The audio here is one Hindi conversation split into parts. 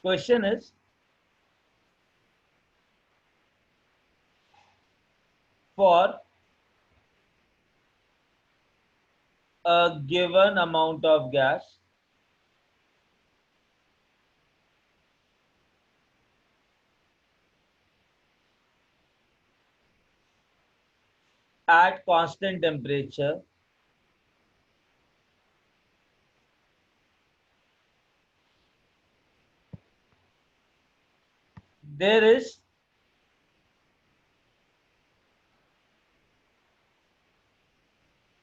question is, for a given amount of gas, at constant temperature, there is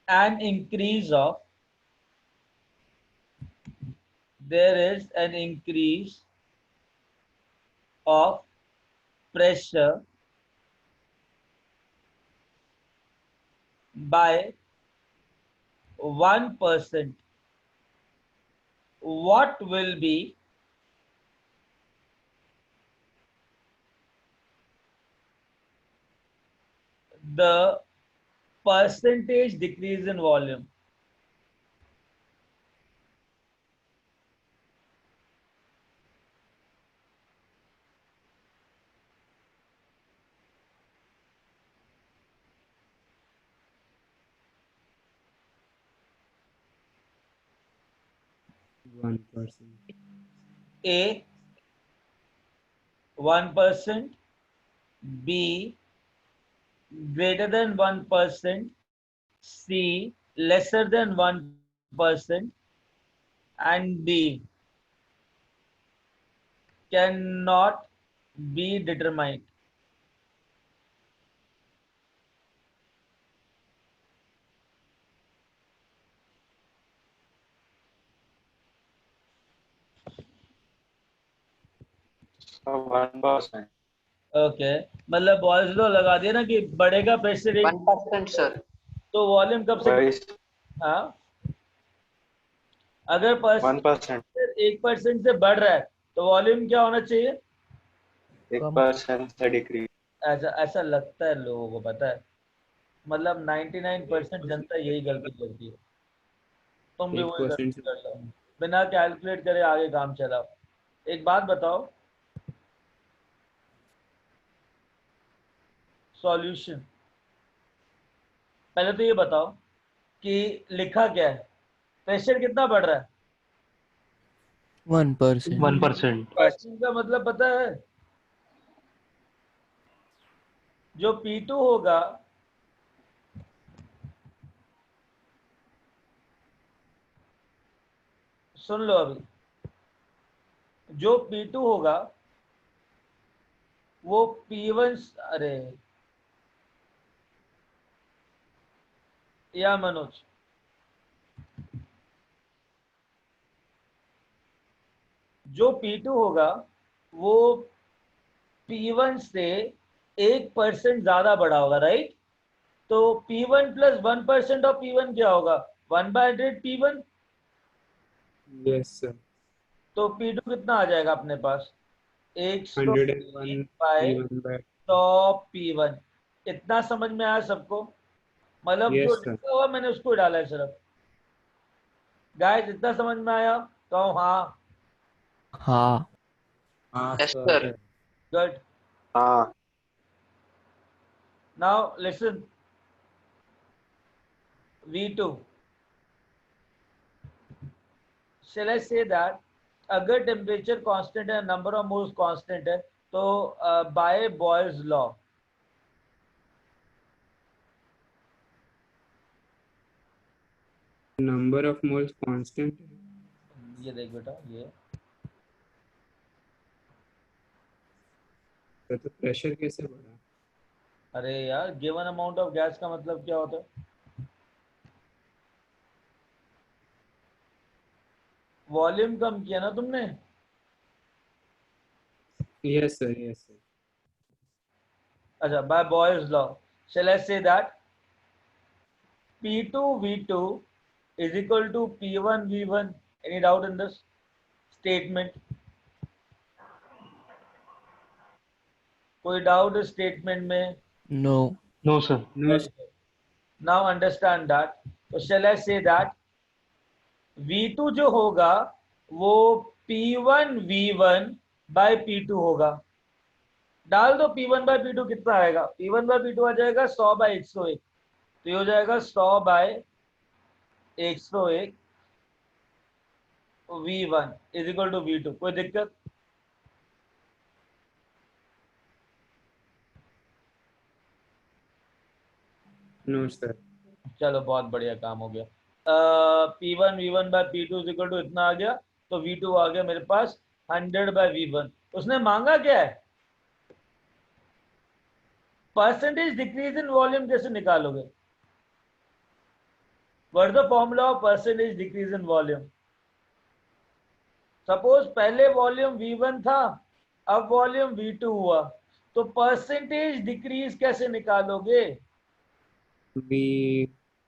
an increase of pressure by 1%. What will be the percentage decrease in volume? A, 1%, B, greater than 1%, C, lesser than 1%, and D cannot be determined. So 1%. Okay मतलब बॉयज लो लगा दिया ना कि बढ़ेगा प्रेशर 1%, सर। तो वॉल्यूम कब से हाँ अगर 1% 1% से बढ़ रहा है तो वॉल्यूम क्या होना चाहिए? 1% से डिक्रीज। ऐसा ऐसा लगता है लोगों को, पता है मतलब 99% जनता यही गलती करती है। तुम भी वही गलती कर लो, बिना कैलकुलेट करे आगे काम चलाओ। एक बात बताओ, सॉल्यूशन पहले तो ये बताओ कि लिखा क्या है, प्रेशर कितना बढ़ रहा है? 1%. 1% का मतलब पता है, जो P2 होगा सुन लो अभी, जो P2 होगा वो P1 अरे या मनोज जो P2 होगा वो P1 से 1% ज्यादा बढ़ा होगा, राइट? तो P1 प्लस 1% ऑफ P1 क्या होगा? 1/100 P1। Yes sir. तो P2 कितना आ जाएगा अपने पास? 101/100 P1। इतना समझ में आया सबको? मतलब जो लिखा हुआ मैंने उसको डाला है सिर्फ। गाइस इतना समझ में आया? कहो हाँ। हाँ। Yes, sir. Good. Now listen. V2. Shall I say that अगर टेम्परेचर कांस्टेंट है, नंबर ऑफ मोल्स कांस्टेंट है, तो by Boyle's law number of moles constant. ये देख बेटा, ये तो प्रेशर कैसे बढ़ा? अरे यार गिवन अमाउंट ऑफ गैस का मतलब क्या होता है? वॉल्यूम कम किया ना तुमने? Yes sir, yes sir. अच्छा, by Boyle's law shall I say that P2 V2 is equal to P1 V1? Any doubt in this statement? कोई डाउट इस स्टेटमेंट में? No. No sir. Now understand that. So shall I say that V2 जो होगा वो P1 V1 बाय P2 होगा। डाल दो P1 बाय P2 कितना आएगा, P1 बाय P2 आ जाएगा 100 बाय 101, तो ये हो जाएगा 100 by 101 V1 is equal to V2। कोई दिक्कत? No sir. चलो बहुत बढ़िया काम हो गया। P1 V1 bye P2 is equal to इतना आ गया, तो V2 आ गया मेरे पास 100 बाय V1। उसने मांगा क्या है? परसेंटेज डिक्रीज इन वॉल्यूम कैसे निकालोगे? What is the formula of percentage decrease in volume? Suppose पहले वॉल्यूम V1 था, अब वॉल्यूम V2 हुआ, तो परसेंटेज डिक्रीज कैसे निकालोगे? V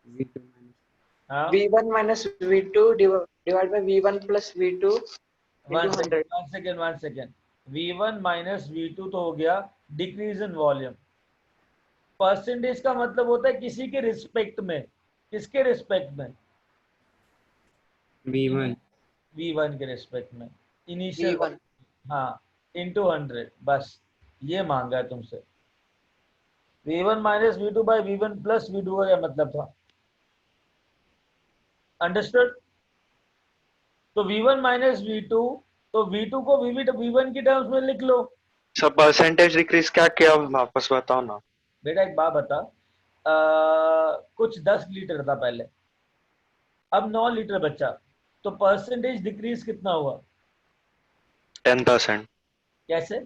V2 minus हाँ, V1 minus V2 divided by V1 plus V2 into 100. One second. V1 minus V2 तो हो गया डिक्रीज इन वॉल्यूम। परसेंटेज का मतलब होता है किसी के रिस्पेक्ट में। किसके रिस्पेक्ट में? V1 V1 के रिस्पेक्ट में। Initial, V1. हाँ, इंटू 100, बस ये मांगा है तुमसे। V1 minus V2 bye V1 plus V2 का क्या मतलब था? अंडरस्टूड? तो V1 माइनस V2, तो V2 को V1 की टर्म्स में लिख लो। सर परसेंटेज डिक्रीज क्या किया वापस बताओ ना। बेटा एक बात बता, कुछ 10 लीटर था पहले, अब 9 लीटर बचा, तो परसेंटेज डिक्रीज कितना हुआ? 10%। कैसे?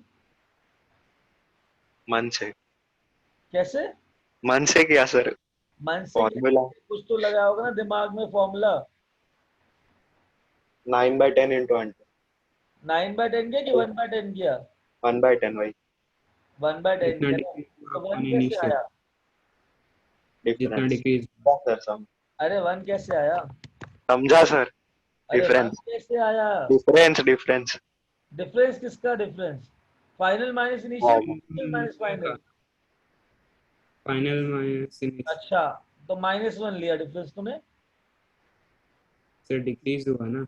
मन से। कैसे? मन से किया सर। मन से फॉर्मूला कुछ तो लगाया होगा ना दिमाग में फॉर्मूला। 9/10 इंटू 100। 9/10 किया कि 1/10 किया? 1/10 भाई। 1/10 जितना किया ना, डिक्रीज तो हुआ 1 अपन कैसे इनिशियल, आया? जितना डिफरेंस डिक्रीज सर सम अरे 1 कैसे आया? समझा सर। अरे 1 डिफरेंस कैसे आया? Difference difference. डिफरेंस किसका difference? Final minus initial, initial minus final. Final minus initial अच्छा, तो -1 लिया डिफरेंस तूने। से डिक्रीज हुआ ना।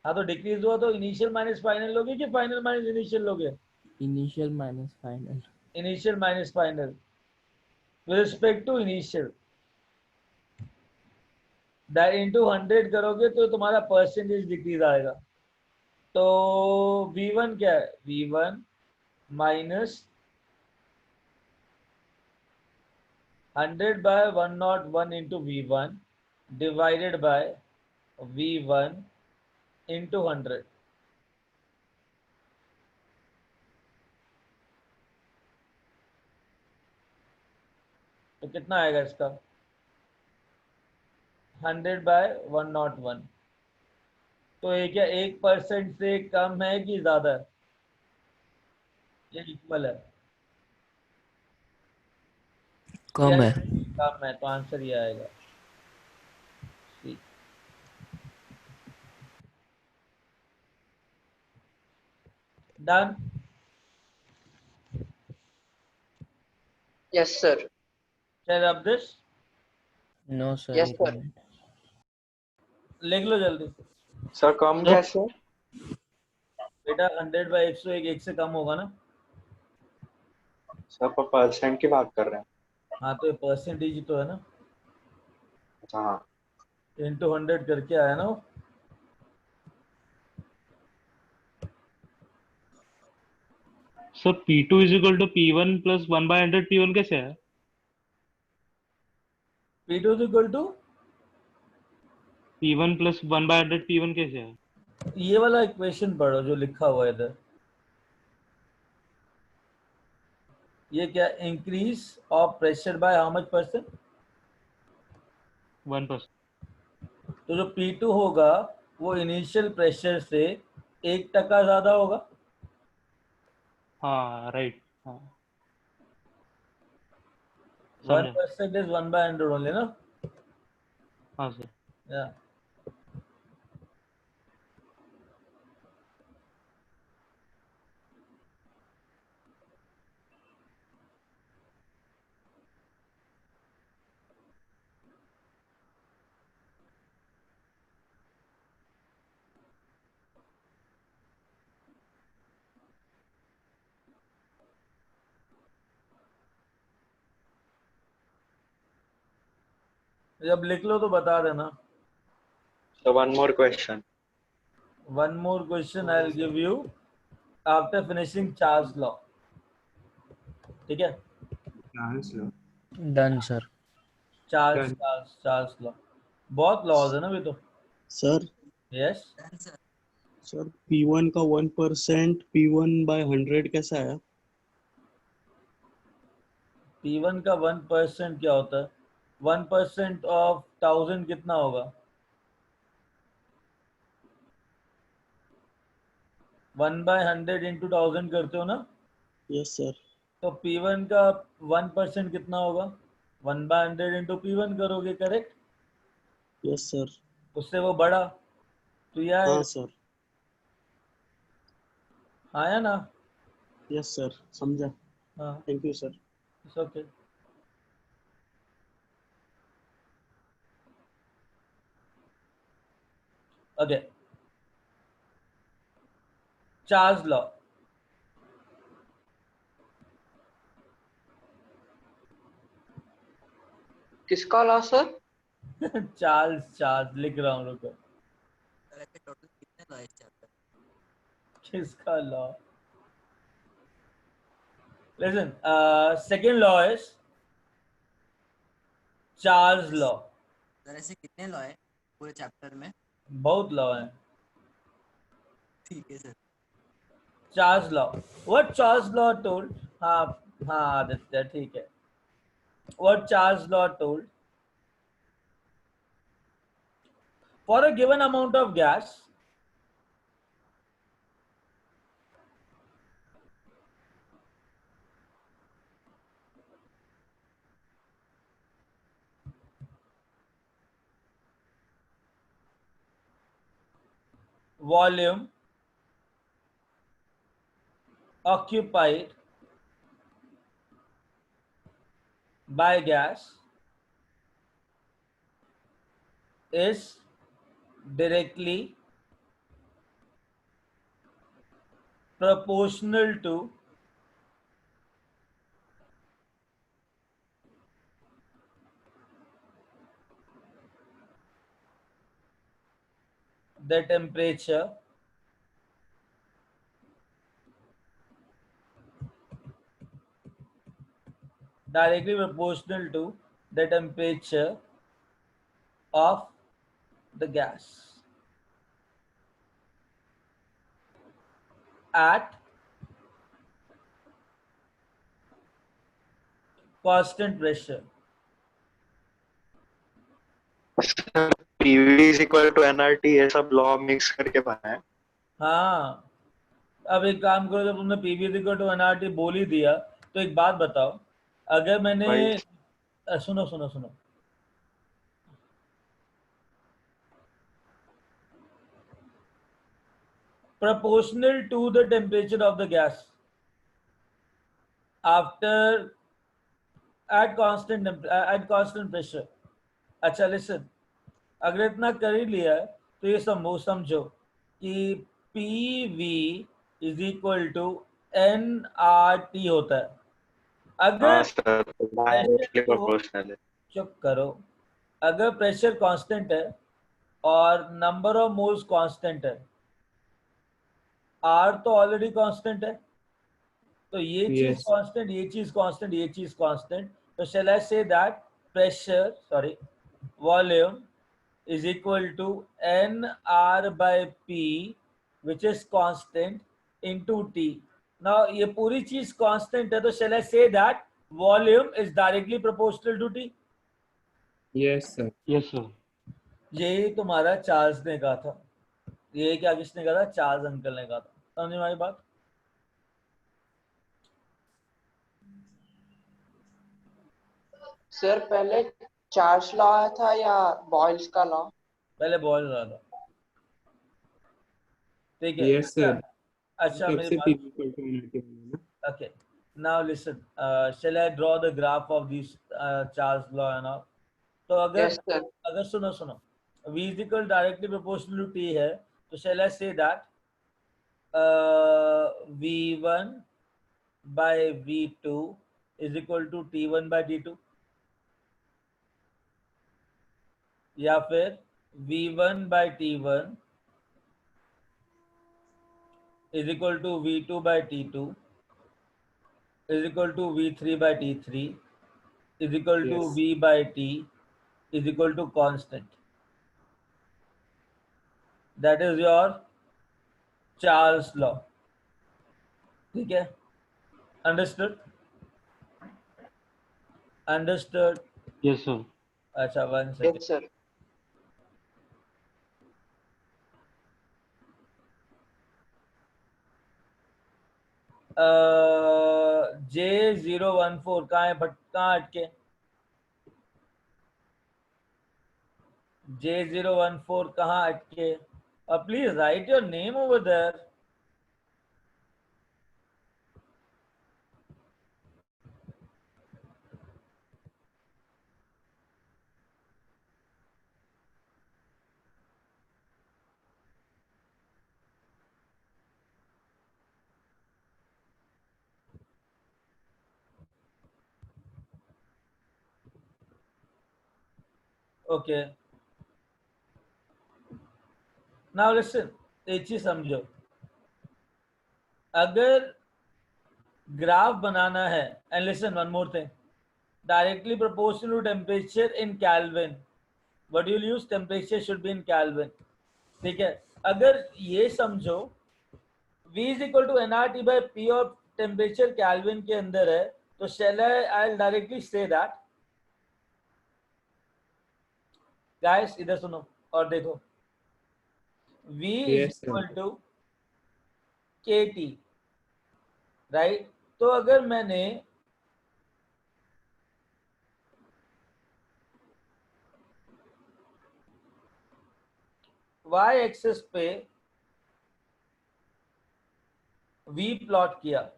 हाँ, तो डिक्रीज हुआ तो इनिशियल माइनस फाइनल लोगे कि फाइनल माइनस इनिशियल लोगे? Initial minus final. Initial minus final with respect to initial. That into 100 करोगे तो तुम्हारा परसेंटेज डिक्रीज आएगा। तो V1 क्या है? V1 minus 100 by 101 into V1 divided by V1 into 100। तो कितना आएगा इसका? 100 बाय 101। तो ये क्या 1% से कम है कि ज्यादा है? ये इक्वल है? कम है। कम है, तो आंसर ये आएगा। डन। Yes, sir. चल अब दिस नो सर, Yes, एक sir. मिनट। लिख लो जल्दी। सर कम कैसे? बेटा 100 बाय 101 एक से कम होगा ना। सर पर परसेंट की बात कर रहे हैं। हाँ, तो ये परसेंटेज ही तो है ना, अच्छा हाँ। इंटू 100 करके आया ना वो। Sir P2 is equal to P1 plus 1/100 P1 कैसे है? P2 is equal to P1 plus 1/100 P1 कैसे है? ये वाला इक्वेशन पढ़ो जो लिखा हुआ है इधर। ये क्या? Increase of pressure by how much percent? 1%। तो जो P2 होगा वो इनिशियल प्रेशर से 1% ज्यादा होगा। हाँ राइट, हाँ समझा। 1% इज 1/100 ओनली ना। हाँ सर। या जब लिख लो तो बता देना. So one more question. One more question I'll give you after finishing Charles law. ठीक है? Charles law. Done, sir. Charles Done. Charles Charles law. बहुत laws है ना अभी तो. Sir Yes. सर P1 का 1% P1 by 100 कैसा है? P1 का 1% क्या होता है? 1% of 1000 कितना होगा? 1/100 into 1000 करते हो ना? Yes sir. तो P1 का 1% कितना होगा? 1/100 into P1 करोगे, करेक्ट? Yes sir. उससे वो बड़ा तो यह हाँ सर. आया ना? यस सर, समझा. हाँ, thank you sir. It's okay. Okay. Charles law. किसका लॉ सर? चार्ल्स लिख रहा हूँ, रुको. किसका law? Listen, second law is Charles law. Sir ऐसे कितने लॉ है पूरे चैप्टर में? बहुत लॉ है. ठीक है sir. Charles law. What Charles law told? हाँ हाँ आदित्य, ठीक है. What Charles law told? For a given amount of gas, volume occupied by gas is directly proportional to the temperature directly proportional to the temperature of the gas at constant pressure. PV is equal to nRT, ये सब लॉ मिक्स करके बना है. हाँ, अब एक काम करो, जब तुमने पीवी इक्वल टू एनआरटी बोल ही दिया तो एक बात बताओ. अगर मैंने भाई. सुनो सुनो सुनो, proportional to the temperature of the gas after at constant pressure. अच्छा लिसन, अगर इतना कर ही लिया है तो ये समझो कि PV is equal to NRT होता है. अगर हाँ सर, डायरेक्टली प्रेशर को, प्रोपोर्शनल है. चुप करो, अगर प्रेशर कांस्टेंट है और नंबर ऑफ मोल्स कांस्टेंट है, R तो ऑलरेडी कांस्टेंट है, तो ये चीज Yes. कांस्टेंट, ये चीज कांस्टेंट, ये चीज कांस्टेंट. तो shall I say that volume is equal to NR by P, which is constant, into T. Now ये पूरी चीज कांस्टेंट है, तो shall I say that volume is directly proportional to T? Yes, sir. Yes, sir. यही तुम्हारा चार्ल्स ने कहा था. ये क्या किसने कहा था? चार्ल्स अंकल ने कहा था. समझ में आई बात? सर पहले चार्ल्स लॉ आया था या बॉयल्स का लॉ? पहले बॉयल रहा था. ठीक है. Yes, sir. अच्छा कब मेरी से बात. PV equal to nRT बना ना? Okay. Now listen. Shall I draw the graph of these Charles law and all? तो Yes sir. अगर सुनो, V is equal directly proportional to T है, तो shall I say that V1 by V2 is equal to T1 by T2? या फिर V1 by T1 is equal to V2 by T2 is equal to V3 by T3 is equal to Yes. V by T is equal to constant. That is your Charles law. ठीक है? Understood? Understood? Yes, sir. अच्छा, 1 second. Yes, sir. J014 कहाँ है? बट कहाँ अटके? J014 कहाँ अटके? Please write your name over there. Okay. Now listen, एक चीज समझो, अगर ग्राफ बनाना है, and listen one more thing, directly proportional to temperature in Kelvin, what you will use, temperature should be in Kelvin. ठीक है? अगर ये समझो V is equal to nRT by P और टेम्परेचर Kelvin के अंदर है, तो shall I'll directly say that. Guys इधर सुनो और देखो, V is Yes, sir. equal to KT, right? तो अगर मैंने y एक्सिस पे V प्लॉट किया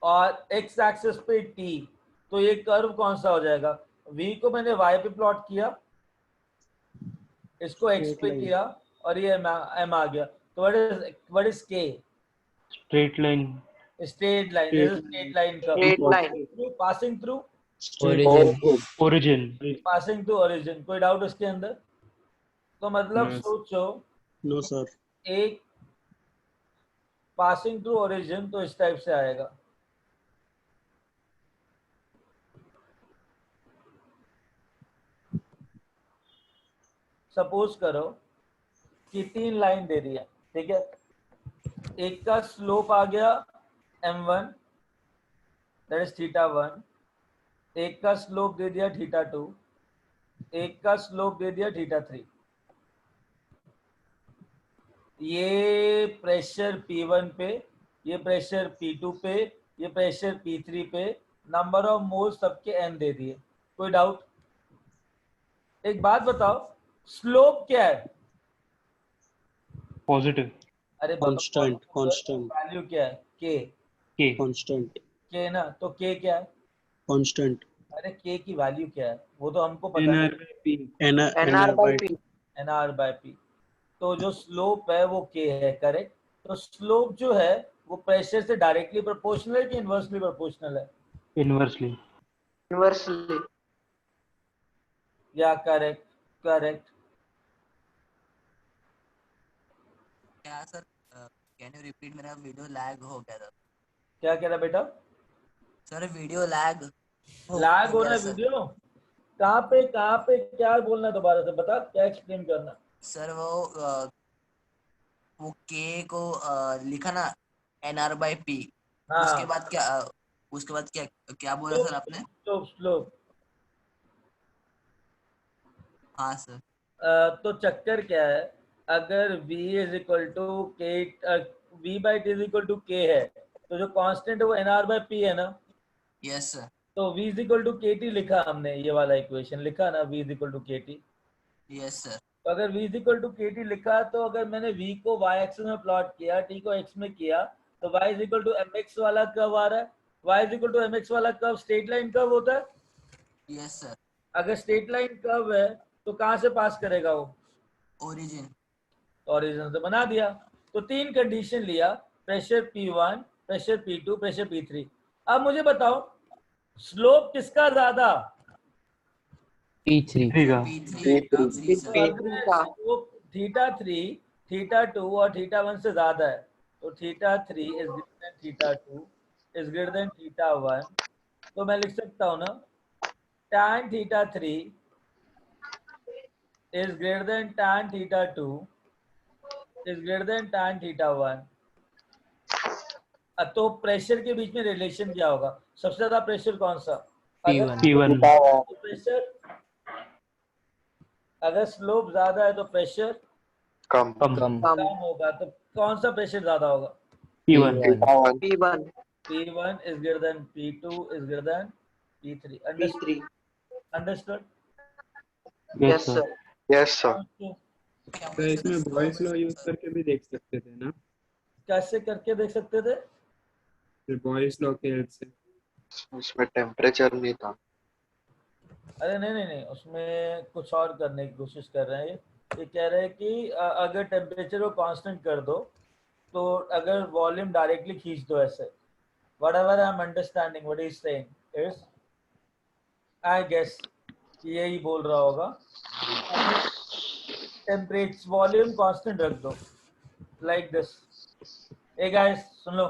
और x एक्सिस पे t, तो ये कर्व कौन सा हो जाएगा? V को मैंने y पे प्लॉट किया, इसको x Straight पे line. किया और ये m आ गया, तो what is k? Straight line. Straight line. This is straight line curve. Straight line. Passing through Origin. passing to origin. कोई डाउट इसके अंदर? तो मतलब No, sir. सोचो, No, sir. एक पासिंग थ्रू ओरिजिन तो इस टाइप से आएगा, सपोज करो कि 3 लाइन दे दिया, ठीक है? एक का स्लोप आ गया m1 दैट इज θ1, एक का स्लोप दे दिया θ2, एक का स्लोप दे दिया θ3। ये प्रेशर P1 पे, ये प्रेशर P2 पे, ये प्रेशर P3 पे, नंबर ऑफ मोल्स सबके n दे दिए। कोई डाउट? एक बात बताओ, स्लोप क्या है? Positive. अरे Constant. Constant. वैल्यू क्या है? k। K. Constant. k ना, तो k क्या है? Constant. अरे k की वैल्यू क्या है वो तो हमको पता NR है, by P. NR by P. nr by p। तो जो स्लोप है वो k है, करेक्ट? तो स्लोप जो है वो प्रेशर से डायरेक्टली प्रोपोर्शनल है कि इनवर्सली प्रोपोर्शनल है? Inversely. Inversely. या करेक्ट? करेक्ट। क्या सर, कैन यू रिपीट? मेरा वीडियो लैग हो गया था क्या कह रहा बेटा? सर, वीडियो लैग लैग हो रहा है वीडियो? कहाँ पे क्या बोलना है दोबारा से बता, क्या एक्सप्लेन करना? सर वो के को लिखा ना NR by P, हाँ, उसके बाद क्या क्या बोला सर आपने? स्लोप। हाँ सर। तो चक्कर क्या है, अगर v is equal to k, v by t is equal to k है, तो जो कांस्टेंट है वो nr बाई p है ना? Yes sir. तो v is equal to kt लिखा हमने, ये वाला इक्वेशन लिखा ना, v is equal to kt। Yes sir. तो अगर v is equal to kt लिखा, तो अगर मैंने v को y एक्सिस में प्लॉट किया, t को x में किया, तो y is equal to mx वाला कर्व आ रहा है। y is equal to mx वाला कर्व स्ट्रेट लाइन कर्व होता है। Yes sir. अगर स्ट्रेट लाइन कर्व है तो कहाँ से पास करेगा वो? ओरिजिन। ओरिजिन से बना दिया। तो 3 कंडीशन लिया, pressure P1, pressure P2, pressure P3। अब मुझे बताओ स्लोप किसका ज्यादा? P3. थ्री का P3 तो सर। अगर स्लोप थीटा 3 थीटा 2 और थीटा 1 से ज्यादा है तो theta 3 is greater than theta 2 is greater than theta 1, तो मैं लिख सकता हूँ ना tan theta 3 is greater than tan theta 2 is greater than tan theta 1। तो प्रेशर के बीच में रिलेशन क्या होगा? सबसे ज्यादा प्रेशर कौन सा? अगर P1. P1 तो प्रेशर, अगर स्लोप ज्यादा है तो प्रेशर कम कम Come. कम होगा, तो कौन सा प्रेशर ज्यादा होगा? P1 P1. P1 is greater than P2 is greater than P3। Understood? Understood? Yes sir yes sir तो इसमें बॉयस लॉ यूज करके भी देख सकते थे ना, कैसे करके देख सकते थे? फिर बॉयस लॉ के हेल्प से। उसमें टेम्परेचर नहीं था। अरे नहीं नहीं नहीं, उसमें कुछ और करने की कोशिश कर रहे हैं। ये कह रहे हैं कि अगर टेम्परेचर को कांस्टेंट कर दो तो अगर वॉल्यूम डायरेक्टली खींच दो ऐसे, whatever I'm understanding what he's saying is, I guess यही बोल रहा होगा, टेम्परेचर वॉल्यूम कांस्टेंट रख दो लाइक दिस। ए गाइस सुन लो,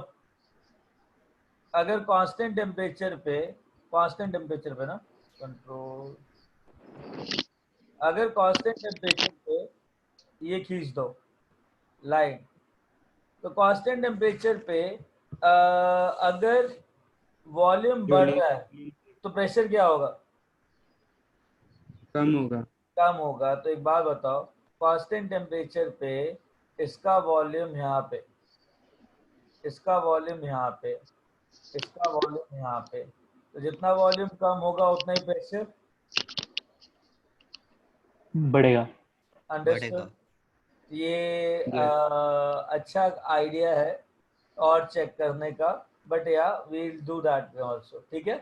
अगर कांस्टेंट टेम्परेचर पे ना कंट्रोल, अगर कांस्टेंट टेम्परेचर पे ये खींच दो लाइन, तो कांस्टेंट टेम्परेचर पे अगर वॉल्यूम बढ़ रहा है तो प्रेशर क्या होगा? कम होगा। कम होगा। तो एक बात बताओ, कांस्टेंट टेम्परेचर पे इसका वॉल्यूम यहाँ पे, इसका वॉल्यूम यहाँ पे, इसका वॉल्यूम यहाँ पे, तो जितना वॉल्यूम कम होगा उतना ही प्रेशर बढ़ेगा। अंडरस्टूड? ये अच्छा आइडिया है और चेक करने का, बट या वील डू दैट आल्सो। ठीक है,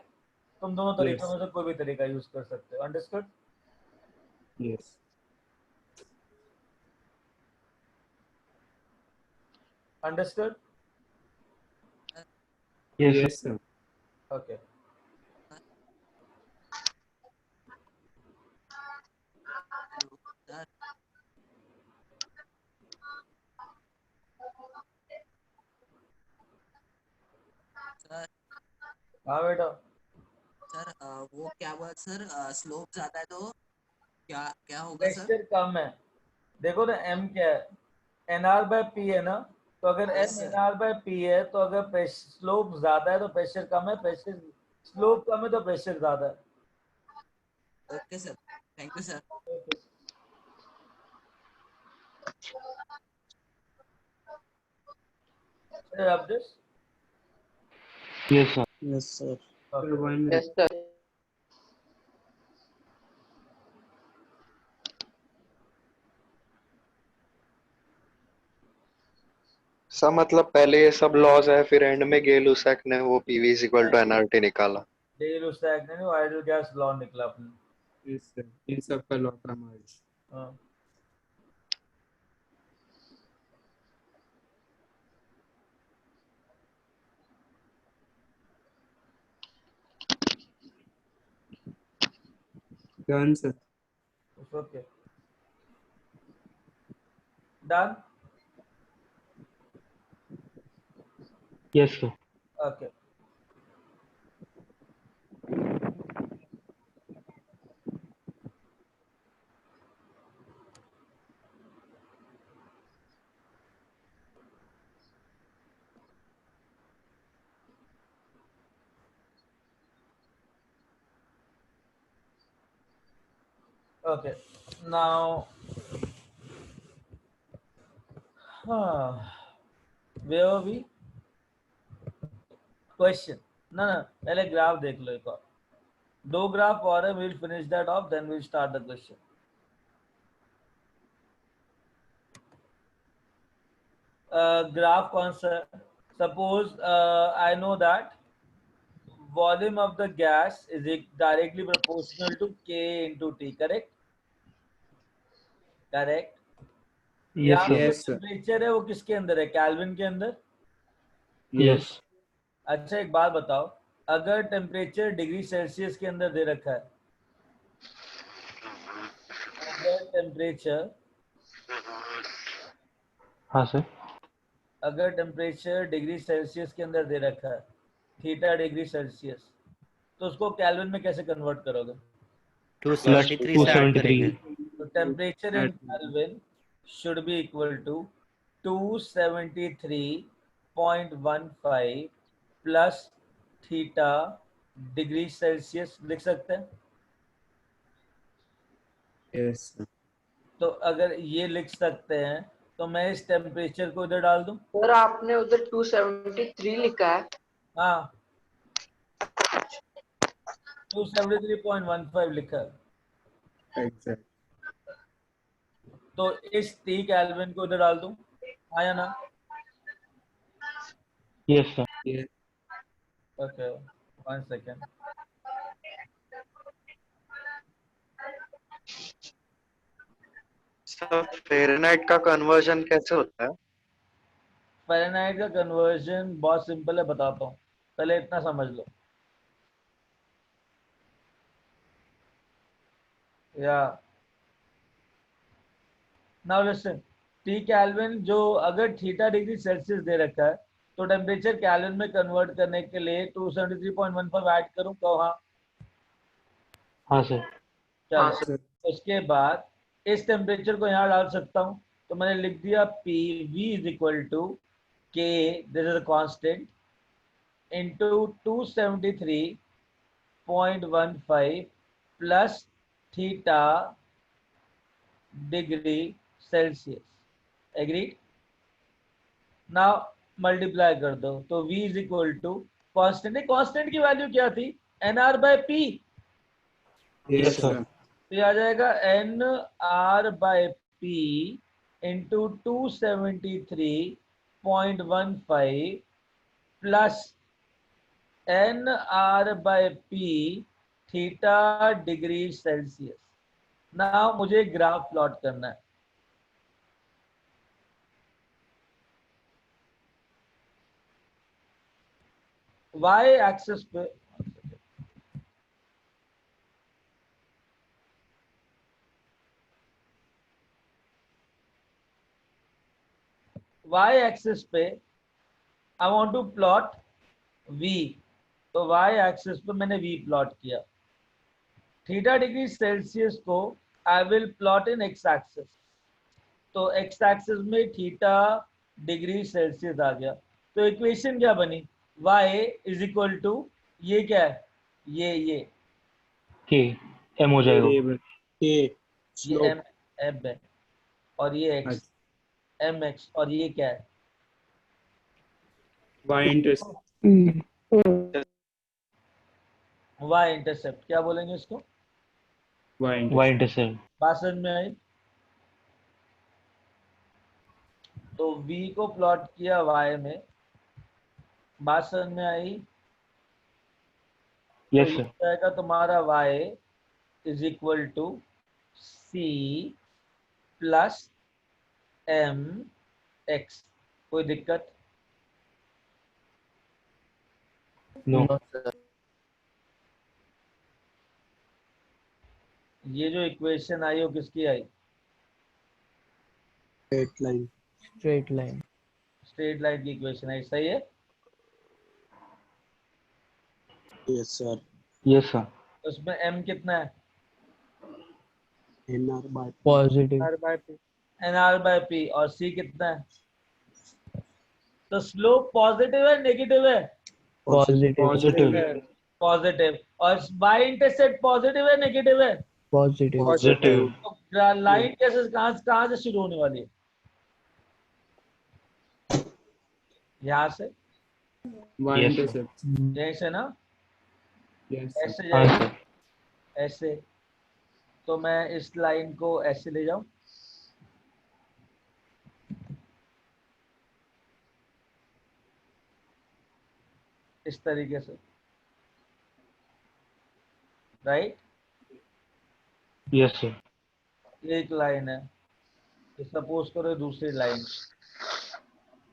तुम दोनों तरीकों में से कोई भी तरीका यूज कर सकते हो। Understood? Yes understood? Yes yes sir. Okay. Sir sir हाँ बेटा, सर वो क्या बोला सर, स्लोप ज्यादा है तो क्या क्या होगा सर? प्रेशर कम है। देखो ना एम क्या है, एन आर बाय पी है ना, तो अगर Yes, M sir. N R by P है तो अगर स्लोप ज्यादा है तो प्रेशर कम है, प्रेशर स्लोप कम है तो प्रेशर ज्यादा है। Okay sir, thank you sir. Clear up this? Yes sir Yes, sir. Okay. 1 minute। Sir मतलब पहले ये सब लॉज है, फिर एंड में गेल उसेक ने वो PV is equal to NRT निकाला। डेल स्टैग्नेंट आइडियल गैस लॉ निकला अपने। यस सर, इन सब का लॉ का मर्ज। हाँ। Done sir. Okay, done. Yes sir okay, okay. Now, where are we? Question. ना ना, पहले ग्राफ देख लो एक और, 2 ग्राफ और है, we'll finish that off, then we'll start the question. Graph कौन सा है? Suppose I know that volume of the gas is directly proportional to K into T, correct? Correct. Yes यहाँ पे Yes, जो sir. टेम्परेचर है वो किसके अंदर है? केल्विन के अंदर। यस अच्छा एक बात बताओ, अगर टेम्परेचर डिग्री सेल्सियस के अंदर दे रखा है टेम्परेचर हाँ सर अगर टेम्परेचर डिग्री सेल्सियस के अंदर दे रखा है थीटा डिग्री सेल्सियस, तो उसको केल्विन में कैसे कन्वर्ट करोगे? 273 से ऐड करेंगे। 273 तो temperature in Kelvin should be equal to 273.15 plus theta degree Celsius लिख सकते हैं। Yes sir. तो अगर ये लिख सकते हैं तो मैं इस टेम्परेचर को इधर डाल दूं। सर आपने उधर 273 लिखा है। हाँ 273.15 लिखा है, एग्जैक्ट। तो इस T केल्विन को इधर डाल दूं, आया ना? यस सर ये ओके 1 सेकेंड। सर फ़ारेनहाइट का कन्वर्जन कैसे होता है? फ़ारेनहाइट का कन्वर्जन बहुत सिंपल है, बताता हूँ, पहले इतना समझ लो। या नाउ लिसन, T केल्विन जो अगर थीटा डिग्री सेल्सियस दे रखा है तो टेम्परेचर केल्विन में कन्वर्ट करने के लिए 273.15 ऐड करूँ, कहो हाँ। हाँ सर चलो हाँ सर। उसके बाद इस टेम्परेचर को यहाँ डाल सकता हूँ, तो मैंने लिख दिया P V is equal to K, this is a constant, into 273.15 plus theta degree Celsius. Agreed? Now multiply कर दो, तो V is equal to constant की वैल्यू क्या थी? NR by P। Yes sir. तो ये आ जाएगा NR by P into 273.15 plus NR by P theta degree Celsius. ना मुझे ग्राफ प्लॉट करना है। y एक्सिस पे y एक्सिस पे I want to plot v, तो y एक्सिस पे मैंने v प्लॉट किया। थीटा डिग्री सेल्सियस को I will plot in x axis, तो x एक्सिस में थीटा डिग्री सेल्सियस आ गया। तो इक्वेशन क्या बनी? y इज इक्वल टू, ये क्या है, ये के एम हो जाएगा वो। के ये स्लोप m f है और ये x mx, और ये क्या है? Y intercept. y intercept. क्या बोलेंगे इसको? Y Y intercept. इंटरसेप्ट। बात समझ में आई? तो v को प्लॉट किया y में, बात समझ में आई? तो यस ये सर जाएगा तुम्हारा y is equal to c plus m x। कोई दिक्कत? नो ये जो इक्वेशन आई वो किसकी आई? Straight line. Straight line. Straight line की इक्वेशन आई, सही है? Yes sir. यस सर उसमें m कितना है? NR by Positive. NR by P, और c कितना है? तो स्लोप पॉजिटिव है नेगेटिव है? Positive. Positive positive. और y इंटरसेप्ट पॉजिटिव है नेगेटिव है? Positive. पॉजिटिव। तो लाइन कैसे कहाँ से शुरू होने वाली है? यहाँ से, वाई Yes, sir. इंटरसेप्ट। यहीं से ना? यस ऐसे हाँ जाएगी, सर ऐसे। तो मैं इस लाइन को ऐसे ले जाऊं, इस तरीके से, राइट? यस सर एक लाइन है, तो सपोज करो दूसरी लाइन,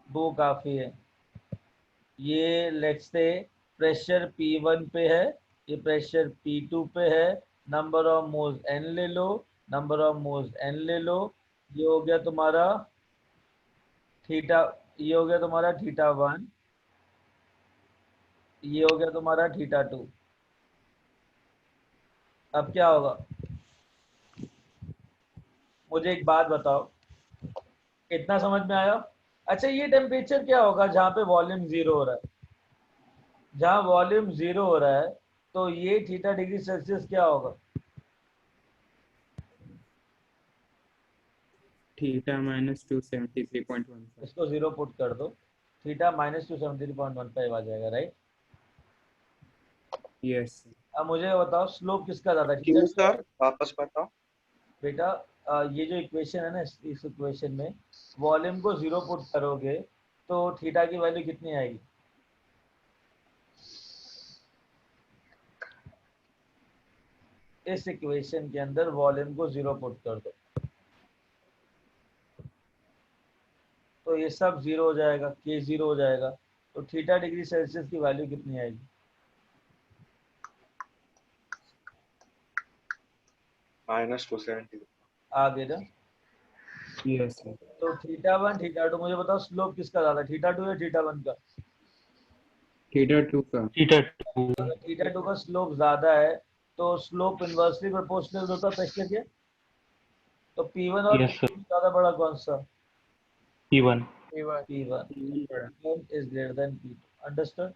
दो काफी है। ये लेट्स से प्रेशर P1 पे है, ये प्रेशर P2 पे है, नंबर ऑफ मोल्स n ले लो, नंबर ऑफ मूव्स n ले लो, ये हो गया तुम्हारा थीटा, ये हो गया तुम्हारा θ1, ये हो गया तुम्हारा θ2। अब क्या होगा, मुझे एक बात बताओ, इतना समझ में आया? अच्छा, ये टेम्परेचर क्या होगा जहाँ पे वॉल्यूम 0 हो रहा है? जहाँ वॉल्यूम 0 हो रहा है तो ये थीटा डिग्री सेल्सियस क्या होगा? Theta minus 273.15। इसको 0 पुट कर दो, थीटा माइनस 273.15 आ जाएगा, राइट? यस अब मुझे बताओ स्लोप किसका ज्यादा है? क्यों सर, वापस बताओ। बेटा ये जो इक्वेशन है ना, इस इक्वेशन में वॉल्यूम को 0 पुट करोगे तो थीटा की वैल्यू कितनी आएगी? इस इक्वेशन के अंदर वॉल्यूम को 0 पुट कर दो तो ये सब 0 हो जाएगा, के 0 हो जाएगा, तो थीटा डिग्री सेल्सियस की वैल्यू कितनी आएगी? -270। आ गया ना? Yes sir. तो θ1 θ2, मुझे बताओ स्लोप किसका ज्यादा, θ2 या θ1 का? थीटा 2 का। θ2। अगर θ2 का स्लोप ज्यादा है तो स्लोप इनवर्सली प्रोपोर्शनल होता प्रेशर के, तो P1 और Yes, sir. P2 ज्यादा बड़ा कौन सा? P1. P1 P1 is greater than P2, understood?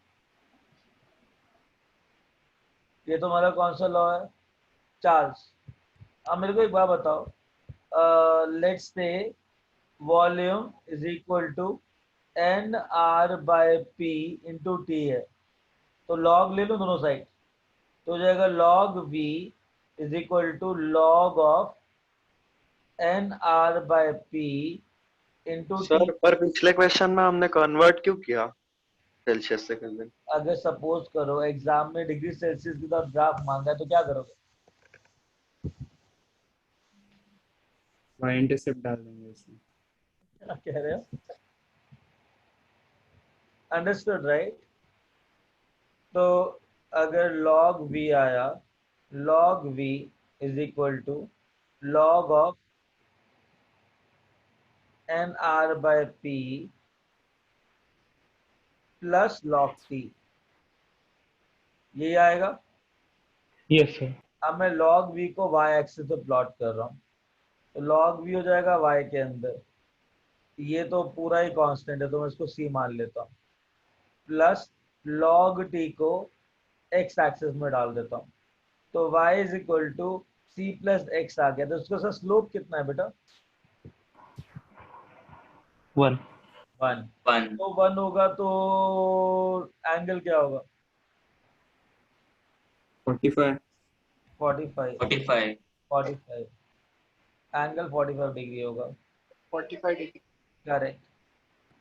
ये तुम्हारा कौन सा लॉ है? चार्ल्स। अब मेरे को एक बात बताओ, let's say volume is equal to NR/P into T है, तो लॉग ले लो दोनों साइड, तो हो जाएगा log V is equal to log of NR/P into T। Sir पर पिछले क्वेश्चन में हमने कन्वर्ट क्यों किया सेल्सियस से केल्विन? अगर सपोज करो एग्जाम में डिग्री सेल्सियस की तरफ ग्राफ मांगा है तो क्या करोगे? वाई इंटरसेप्ट डाल देंगे इसमें। क्या कह रहे हो? Understood right? तो अगर log V आया, log V is equal to log of NR/P plus log T, यही आएगा। Yes, sir. अब मैं log V को y एक्सिस पे प्लॉट कर रहा हूँ, तो log V हो जाएगा y के अंदर, ये तो पूरा ही कांस्टेंट है तो मैं इसको c मान लेता हूँ, प्लस log t को x एक्सिस में डाल देता हूँ, तो y is equal to c plus x आ गया। तो उसका सर स्लोप कितना है बेटा? 1. 1। तो 1 होगा तो एंगल क्या होगा? 45। 45 एंगल 45 डिग्री होगा। 45 डिग्री। करेक्ट।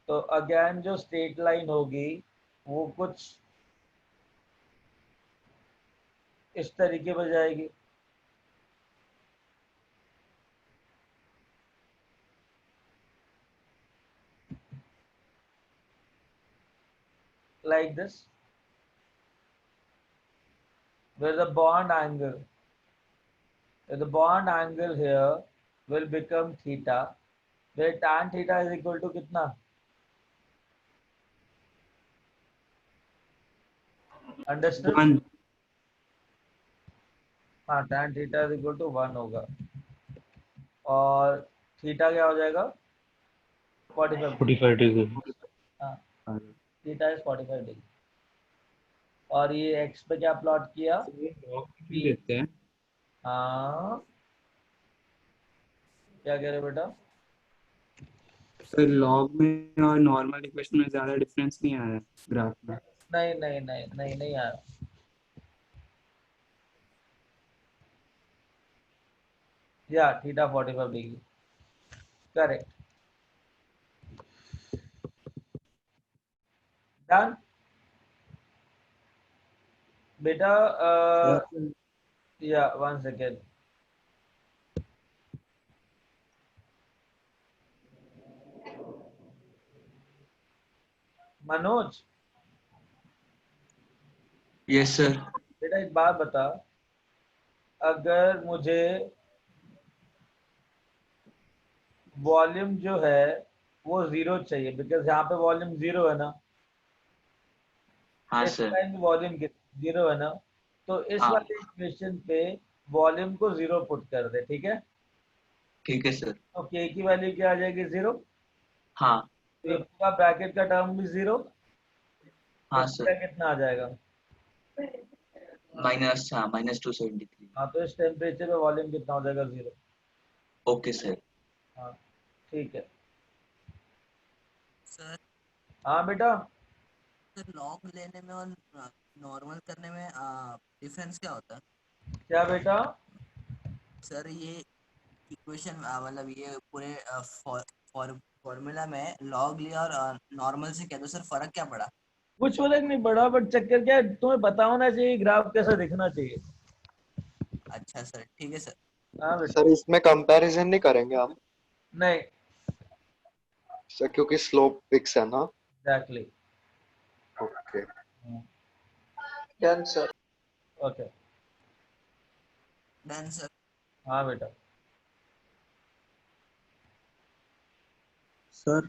तो अगेन जो स्ट्रेट लाइन होगी वो कुछ इस तरीके पर जाएगी, like this, where the bond angle here will become theta, where tan theta is equal to कितना? Understood? 1। हाँ, tan theta is equal to 1 होगा, और थीटा क्या हो जाएगा? 45 डिग्री। 45 degree. हाँ, थीटा इज 45 डिग्री। और ये x पे क्या प्लॉट किया? भी देते हैं। हाँ, क्या कह रहे हो बेटा? सर लॉग में और नॉर्मल इक्वेशन में ज्यादा डिफरेंस नहीं आया ग्राफ में। नहीं आया। या थीटा 45 डिग्री, करेक्ट। डन बेटा। या 1 सेकेंड, मनोज। Yes sir. बेटा एक बात बता, अगर मुझे वॉल्यूम जो है वो 0 चाहिए, बिकॉज यहाँ पे वॉल्यूम 0 है ना, हाँ इस सर। लाइन में वॉल्यूम 0 है ना, तो इस हाँ वाले इक्वेशन पे वॉल्यूम को 0 पुट कर दे, ठीक है। ठीक है सर। तो के की वैल्यू क्या आ जाएगी 0, हाँ तो ये पूरा ब्रैकेट का टर्म भी 0, तो हाँ पूरा सर। कितना आ जाएगा। -273। हाँ, तो इस टेम्परेचर पे वॉल्यूम कितना हो जाएगा 0। Okay sir. हाँ ठीक है। सर हाँ बेटा, सर लॉग लेने में और नॉर्मल करने में डिफरेंस क्या होता है? क्या बेटा। सर ये इक्वेशन मतलब ये पूरे फॉर्मूला में लॉग लिया और नॉर्मल से किया तो सर फर्क क्या पड़ा? कुछ फर्क नहीं पड़ा, बट चक्कर क्या है, तुम्हें पता होना चाहिए ग्राफ कैसा दिखना चाहिए। अच्छा सर, ठीक है सर। हाँ बेटा। सर इसमें कंपैरिजन नहीं करेंगे हम नहीं, सर, क्योंकि स्लोप फिक्स है ना। Exactly. Okay. Done sir. Okay. Done sir. हाँ बेटा। सर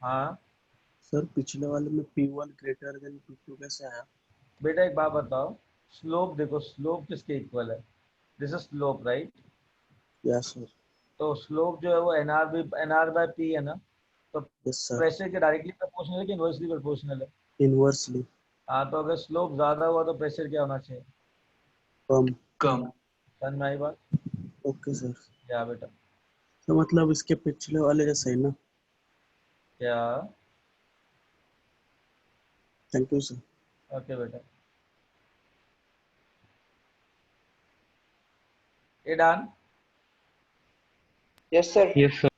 हाँ सर पिछले वाले में P1 ग्रेटर देन P2 कैसे आया? बेटा, एक बात बताओ, स्लोप देखो, स्लोप किसके इक्वल है, this is slope right. Yes sir. तो स्लोप जो है वो एनआर बाय पी है ना, तो यस सर। प्रेशर के डायरेक्टली प्रोपोर्शनल है कि इनवर्सली प्रोपोर्शनल है। इनवर्सली। हाँ, तो अगर स्लोप ज्यादा हुआ तो प्रेशर क्या होना चाहिए, कम। कम। समझ में आई बात। Okay sir. क्या बेटा। तो मतलब इसके पिछले वाले जैसे है ना। क्या। Thank you sir. ओके बेटा। ये done. Yes sir. Yes, sir.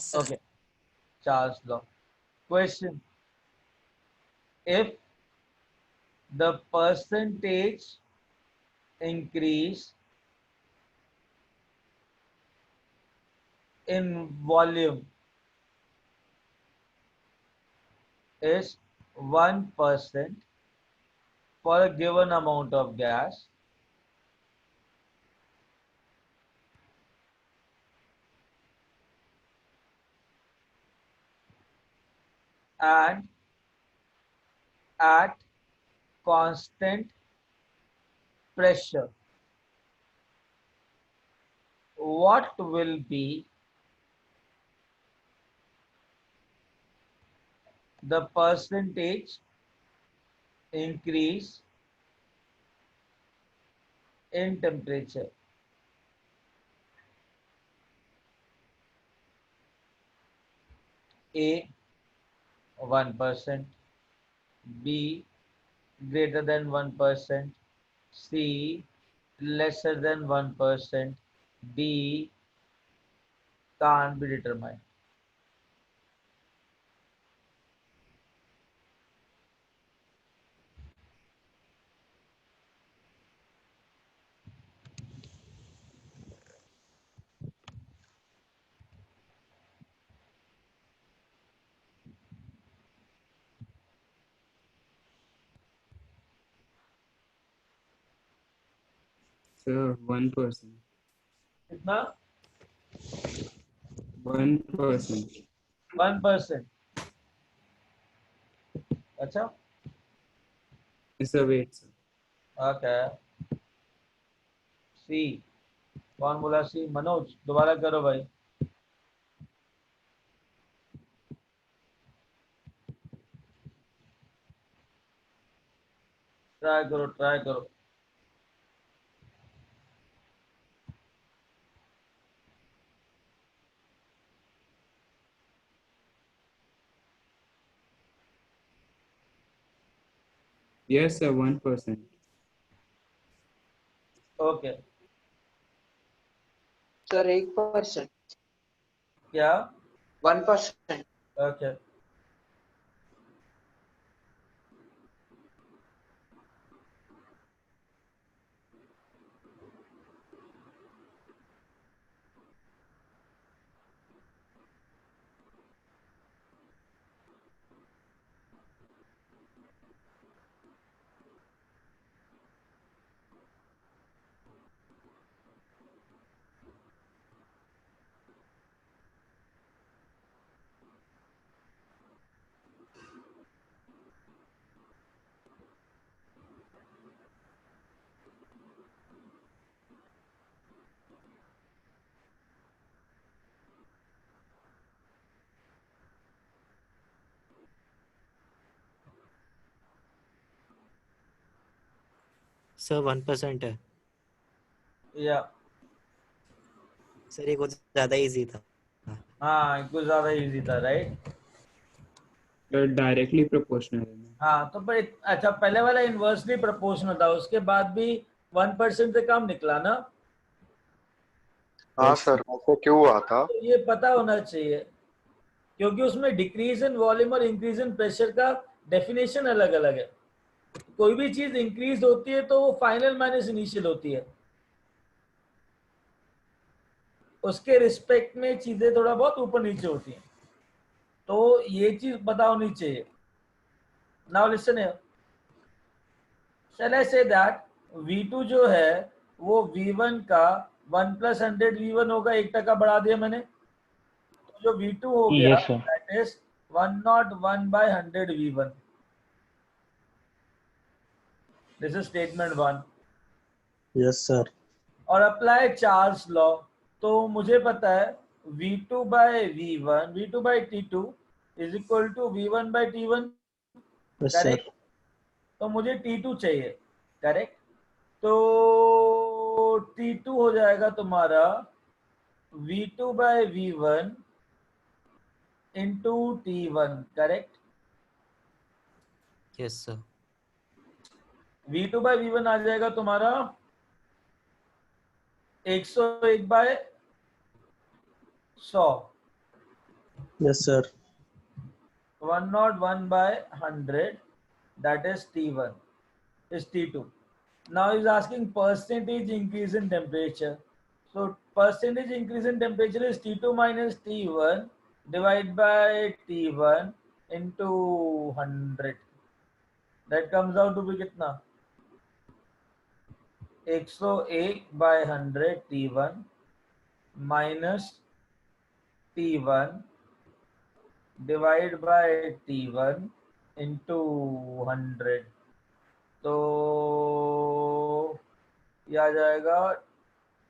Sir okay, Charles law. Question, if the percentage increase in volume is 1% for a given amount of gas, and at constant pressure, what will be the percentage increase in temperature? A 1%, B greater than 1%, C lesser than 1%, D can't be determined. सर 1%। कितना। 1%। 1%। अच्छा। It's a wait sir. Okay. C, कौन बोला सी, मनोज दोबारा करो भाई। ट्राई करो, ट्राई करो। Yes sir 1%। ओके। सर 1%। क्या। 1%। ओके। सर 1% है या सर, ये कुछ ज्यादा इजी था। हाँ कुछ ज्यादा इजी था, राइट? डायरेक्टली प्रोपोर्शनल है। हाँ तो पर अच्छा, पहले वाला इनवर्सली प्रोपोर्शनल था, उसके बाद भी 1% से कम निकला ना? हाँ Yes, सर, वैसे क्यों हुआ था? तो ये पता होना चाहिए, क्योंकि उसमें डिक्रीज इन वॉल्यूम और इंक्रीज इन प्रेशर का डेफिनेशन अलग अलग है। कोई भी चीज इंक्रीज होती है तो वो फाइनल माइनस इनिशियल होती है, उसके रिस्पेक्ट में चीजें थोड़ा बहुत ऊपर नीचे होती हैं, तो ये चीज पता होनी चाहिए। Now listen here, shall I say that V2 जो है वो V1 का 1 + 100 V1 होगा, 1% बढ़ा दिया मैंने, तो जो V2 हो गया Yes, sir. That is 101/100 V1। This is statement 1। Yes, sir. और अप्लाई चार्ल्स लॉ, तो मुझे पता है V2/V1, V2/T2 is equal to V1/T1, Yes, sir. Correct? तो मुझे T2 चाहिए, करेक्ट? तो T2 हो जाएगा तुम्हारा V2/V1 into T1, correct? Yes sir. V2/V1 आ जाएगा तुम्हारा 101/100, Yes, sir. 101/100, that is T1 is T2. Now he's asking percentage increase in temperature. So percentage increase in temperature is T2 minus T1 divided by T1 into 100. That comes out to be कितना? 101/100 T1 minus T1 divided by T1 into 100. तो ये आ जाएगा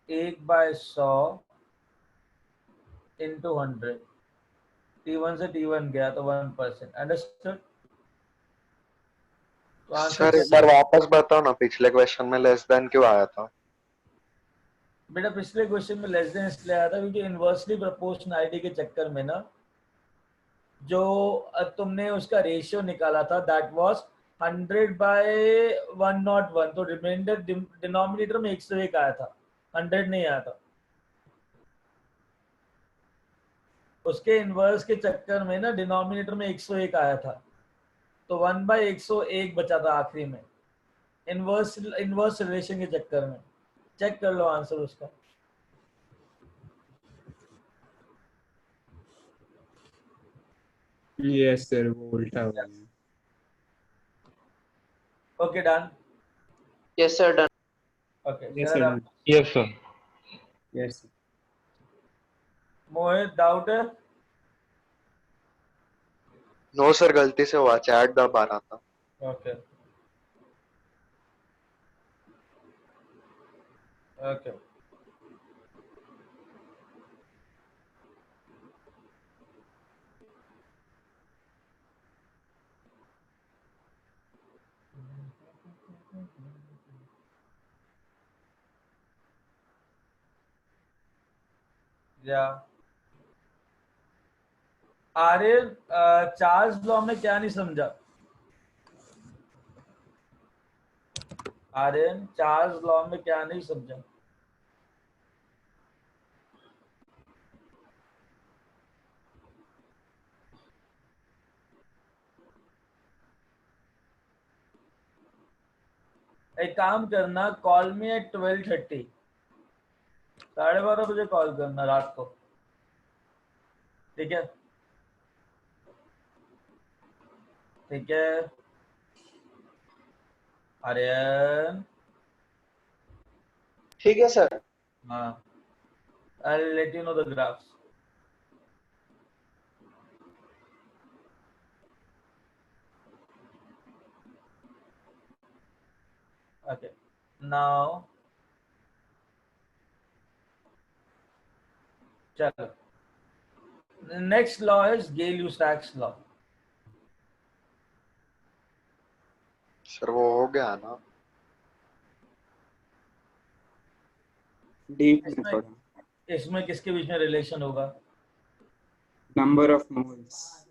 1/100 इंटू 100। T1 से T1 गया तो 1%। अंडरस्टूड? तो आंसर सर एक बार वापस बताओ ना, पिछले क्वेश्चन में लेस देन क्यों आया था? बेटा पिछले क्वेश्चन में लेस देन इसलिए आया था क्योंकि इनवर्सली प्रोपोर्शनैलिटी के चक्कर में ना जो तुमने उसका रेशियो निकाला था दैट वाज 100/101, तो रिमाइंडर डिनोमिनेटर में 101 आया था, 100 नहीं आया था। उसके इनवर्स के चक्कर में ना डिनोमिनेटर में 101 आया था, तो 1/101 बचा था आखिरी में, इनवर्स रिलेशन के चक्कर में। चेक कर लो आंसर उसका। Yes, sir. वो उल्टा हो गया। Okay done. Yes, sir. Done. Okay Yes, sir. Done. Yes, sir. Yes. sir. मोहित डाउट है? नो सर, गलती से हुआ, चैट दबा रहा था। ओके ओके या आर्यन, चार्ल्स लॉ में क्या नहीं समझा? आर्यन, चार्ल्स लॉ में क्या नहीं समझा? एक काम करना, कॉल मी एट 12:30, 12:30 बजे कॉल करना रात को, ठीक है? ठीक है आर्यन? ठीक है सर। हाँ, I'll let you know the graphs. Okay, now चलो, the next law is Gay-Lussac's law. Sir वो हो गया ना? डीप में इसमें थोड़ा इसमें किसके बीच में रिलेशन होगा? Number of moles.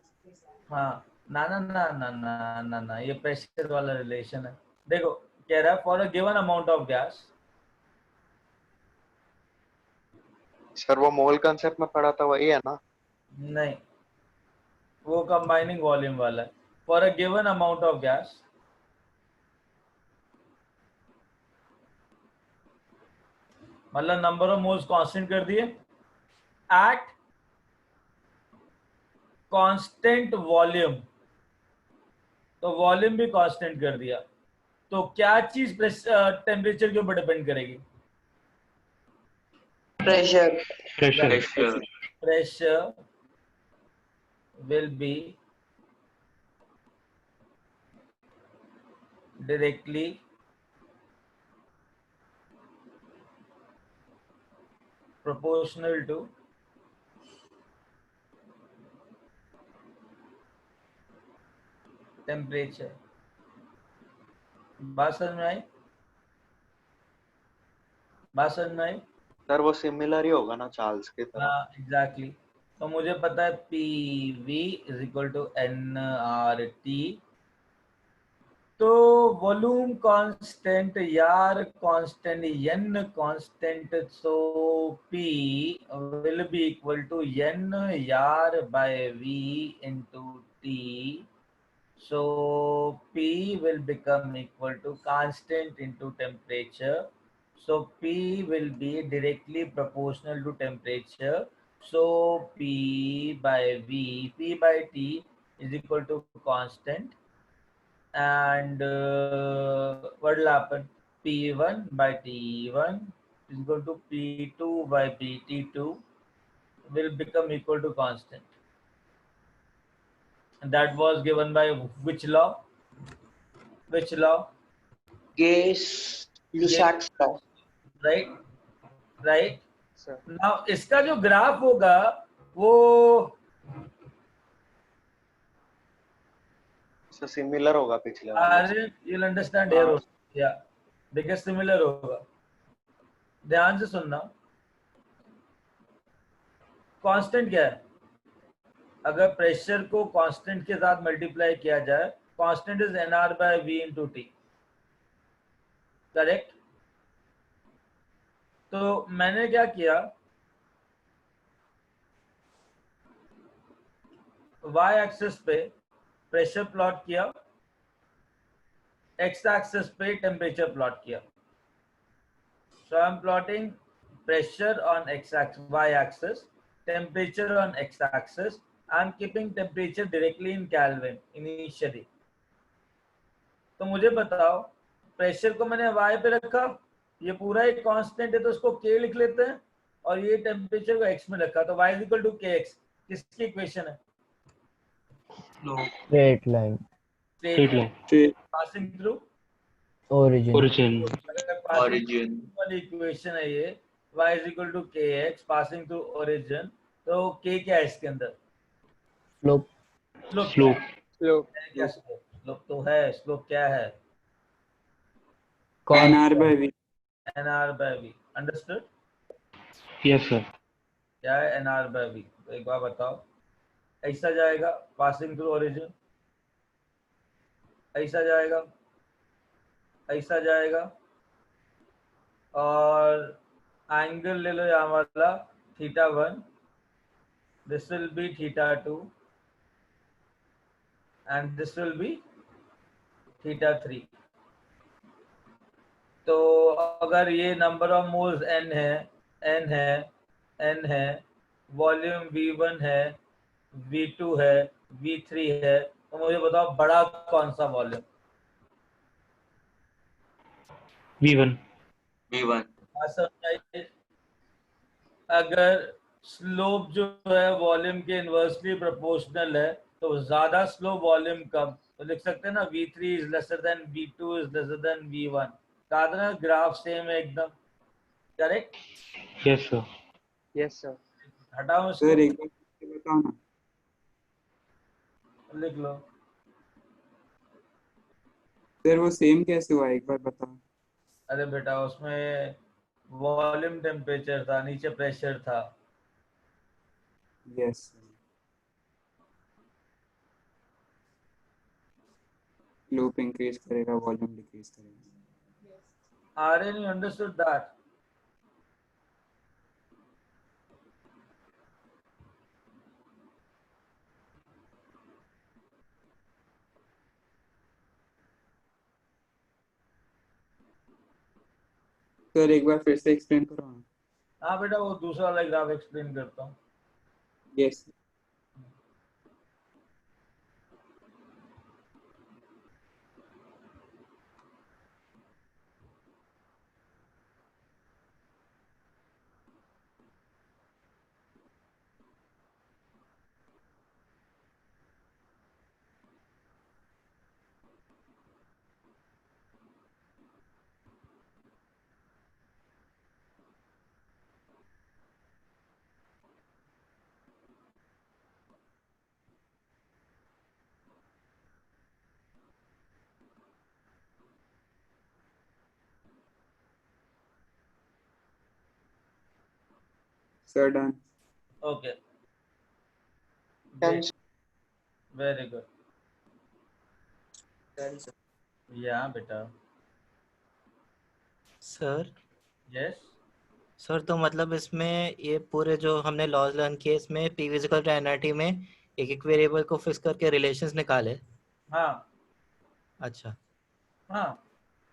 हाँ, ना ना ना ना ना ना ना, ये प्रेशर वाला रिलेशन है। देखो, कह रहा है for a given amount of gas. Sir वो मोल कंसेप्ट में पढ़ा था वही है ना? नहीं, वो कंबाइनिंग वॉल्यूम वाला है। For a given amount of gas, मतलब नंबर ऑफ मोल्स कांस्टेंट कर दिए एट कांस्टेंट वॉल्यूम, तो वॉल्यूम भी कांस्टेंट कर दिया। तो क्या चीज टेम्परेचर के ऊपर डिपेंड करेगी? pressure, Pressure. Pressure. Pressure will be directly proportional to temperature। बात समझ में आई? बात समझ में आई? सर वो सिमिलर ही होगा ना चार्ल्स की तरह। हाँ, एग्जैक्टली। तो मुझे पता है PV is equal to nRT। तो वॉल्यूम कांस्टेंट यार, constant n constant, so P will be equal to n यार by V into T। So P will become equal to constant into temperature. So P will be directly proportional to temperature. So P by V, P by T is equal to constant. And what will happen? P1 by T1 is equal to P2 by PT2 will become equal to constant. And that was given by which law? Which law? Gay-Lussac's law. Right? Right? Sir Now इसका जो ग्राफ होगा वो सिमिलर होगा पिछले वाले से। you'll understand here also. Yeah, because similar होगा। ध्यान से सुनना। कांस्टेंट क्या है? अगर प्रेशर को कांस्टेंट के साथ मल्टीप्लाई किया जाए, constant is nr by v into t, correct? तो मैंने क्या किया, y एक्सिस पे प्रेशर प्लॉट किया, x एक्सिस पे टेम्परेचर प्लॉट किया। So I am plotting pressure on y axis, temperature on x axis. I am keeping temperature directly in Kelvin initially. तो मुझे बताओ, प्रेशर को मैंने y पे रखा, ये पूरा एक कांस्टेंट है तो उसको k लिख लेते हैं, और ये टेम्परेचर को x में रखा, तो y इक्वल टू kx। किसकी इक्वेशन है? Straight line. Straight line. Passing through Origin. Origin. Origin. वाली इक्वेशन है ये, y is equal to kx passing through origin. तो k क्या है इसके अंदर? Slope. स्लोप। Slope. क्या स्लोप? स्लोप तो है, स्लोप क्या है? nr by v। nr by v। Understood? Yes, sir. क्या है nr by v? तो एक बार बताओ। ऐसा जाएगा पासिंग थ्रू ओरिजिन, ऐसा जाएगा, ऐसा जाएगा, और एंगल ले लो यहाँ वाला θ1, this will be θ2 and this will be θ3। तो अगर ये नंबर ऑफ मोल्स n है, वॉल्यूम V1 है, V2 है, V3 है, तो मुझे बताओ बड़ा कौन सा वॉल्यूम? V1. V1. अगर स्लोप जो है वॉल्यूम के इनवर्सली प्रोपोर्शनल है, तो ज्यादा स्लो वॉल्यूम कम, तो लिख सकते हैं ना V3 is lesser than V2 is lesser than V1। कहा था ना ग्राफ सेम है एकदम, correct? Yes, sir. Yes sir. हटाओ सर एक इसको, बार बताओ ना। लिख लो। सर वो सेम कैसे हुआ एक बार बताओ। अरे बेटा उसमें वॉल्यूम टेम्परेचर था, नीचे प्रेशर था। यस लूप इंक्रीज करेगा वॉल्यूम डिक्रीज करेगा। Aryan, you understood that? Sir एक बार फिर से एक्सप्लेन करो ना। हाँ बेटा, वो दूसरा वाला ग्राफ एक्सप्लेन करता हूँ। Yes sir done. Okay, Can great, very good. Ready, sir. Yeah बेटा, सर yes. सर तो मतलब इसमें ये पूरे जो हमने लॉज लर्न किए इसमें पी फिजिकल टू एनआरटी में एक एक वेरिएबल को फिक्स करके रिलेशंस निकाले। हाँ अच्छा हाँ,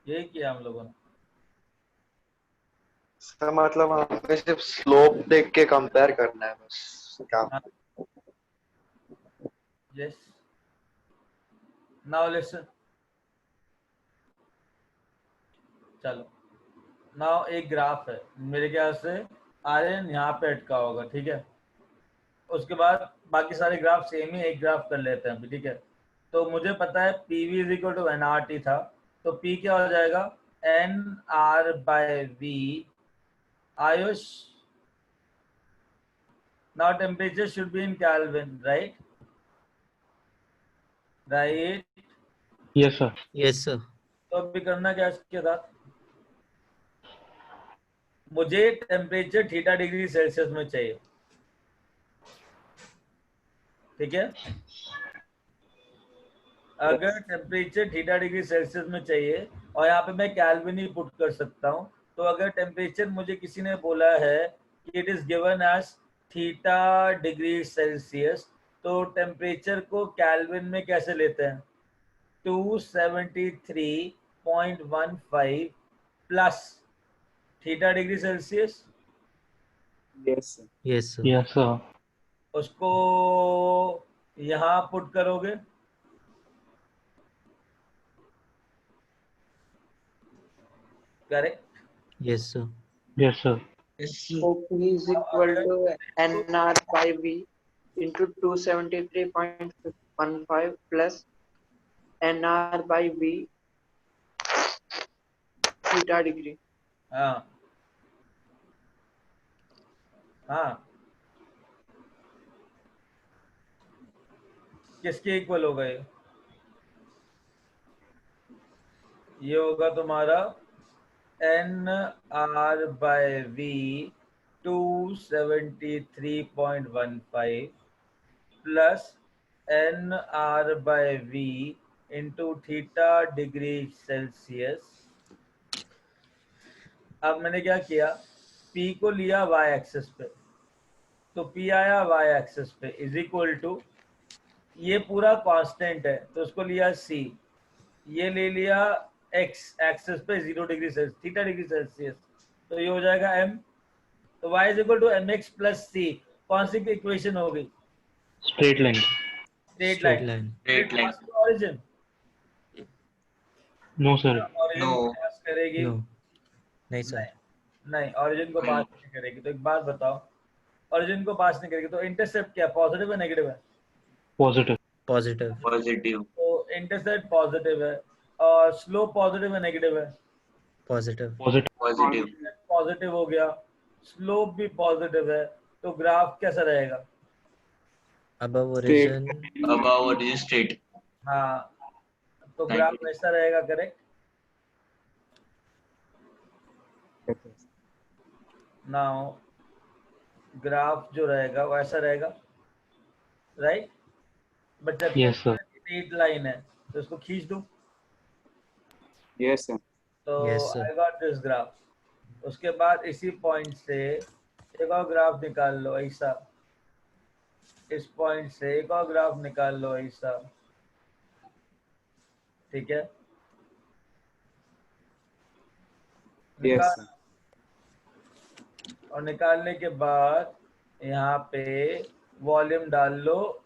यही किया हम लोगों ने। इसका मतलब हमें सिर्फ स्लोप देख के कंपेयर करना है बस क्या? हाँ, yes. Now listen. चलो, नाउ एक ग्राफ है, मेरे ख्याल से आर्यन यहाँ पे अटका होगा, ठीक है। उसके बाद बाकी सारे ग्राफ सेम ही, एक ग्राफ कर लेते हैं अभी, ठीक है। तो मुझे पता है PV is equal to NRT था, तो P क्या हो जाएगा, NR/V। Ayush, now temperature should be in Kelvin, right? Right, Yes, sir. Yes sir. तो अभी करना क्या है इसके साथ, मुझे टेम्परेचर थीटा डिग्री सेल्सियस में चाहिए, ठीक है। अगर टेम्परेचर थीटा डिग्री सेल्सियस में चाहिए और यहाँ पे मैं केल्विन ही पुट कर सकता हूँ, तो अगर टेम्परेचर मुझे किसी ने बोला है कि it is given as theta degree Celsius, तो टेम्परेचर को केल्विन में कैसे लेते हैं, 273.15 plus theta degree Celsius, yes sir. Yes sir. Yes, sir. उसको यहाँ पुट करोगे, correct? Yes sir. Yes, sir. so P is equal to NR by V into 273.15 plus NR by V theta degree. हाँ हाँ, किसके इक्वल होगा ये होगा तुम्हारा NR/V 273.15 plus NR/V into theta degree Celsius. अब मैंने क्या किया, P को लिया y एक्सिस पे, तो P आया y एक्सिस पे इज इक्वल टू, ये पूरा कांस्टेंट है तो उसको लिया C, ये ले लिया x एक्सिस पे 0 degree Celsius, theta degree Celsius, तो ये हो जाएगा m, तो y is equal to mx plus c। कौन सी इक्वेशन हो गई, Straight line. Straight straight line. Line. Straight line. Origin, No, sir. Origin No. Pass करेगी, नो नहीं सर। नहीं ऑरिजिन को पास नहीं करेगी। तो एक बात बताओ, ऑरिजिन को पास नहीं करेगी तो इंटरसेप्ट क्या पॉजिटिव है नेगेटिव है, Positive. पॉजिटिव। Positive. तो इंटरसेप्ट पॉजिटिव है और स्लोप पॉजिटिव है नेगेटिव है, पॉजिटिव। Positive. Positive. पॉजिटिव हो गया, स्लोप भी पॉजिटिव है, तो ग्राफ कैसा रहेगा, above origin. Above origin straight. हाँ, तो ग्राफ 90. ऐसा रहेगा, करेक्ट? नाउ ग्राफ जो रहेगा वो ऐसा रहेगा, राइट? बट जबकि Yes, sir. स्ट्रेट लाइन है तो इसको खींच दूं Yes, sir. तो Yes, sir. I got this graph. उसके बाद इसी पॉइंट से एक और ग्राफ निकाल लो ऐसा, इस पॉइंट से एक और ग्राफ निकाल लो ऐसा, ठीक है? Yes, निकाल, sir. और निकालने के बाद यहाँ पे वॉल्यूम डाल लो.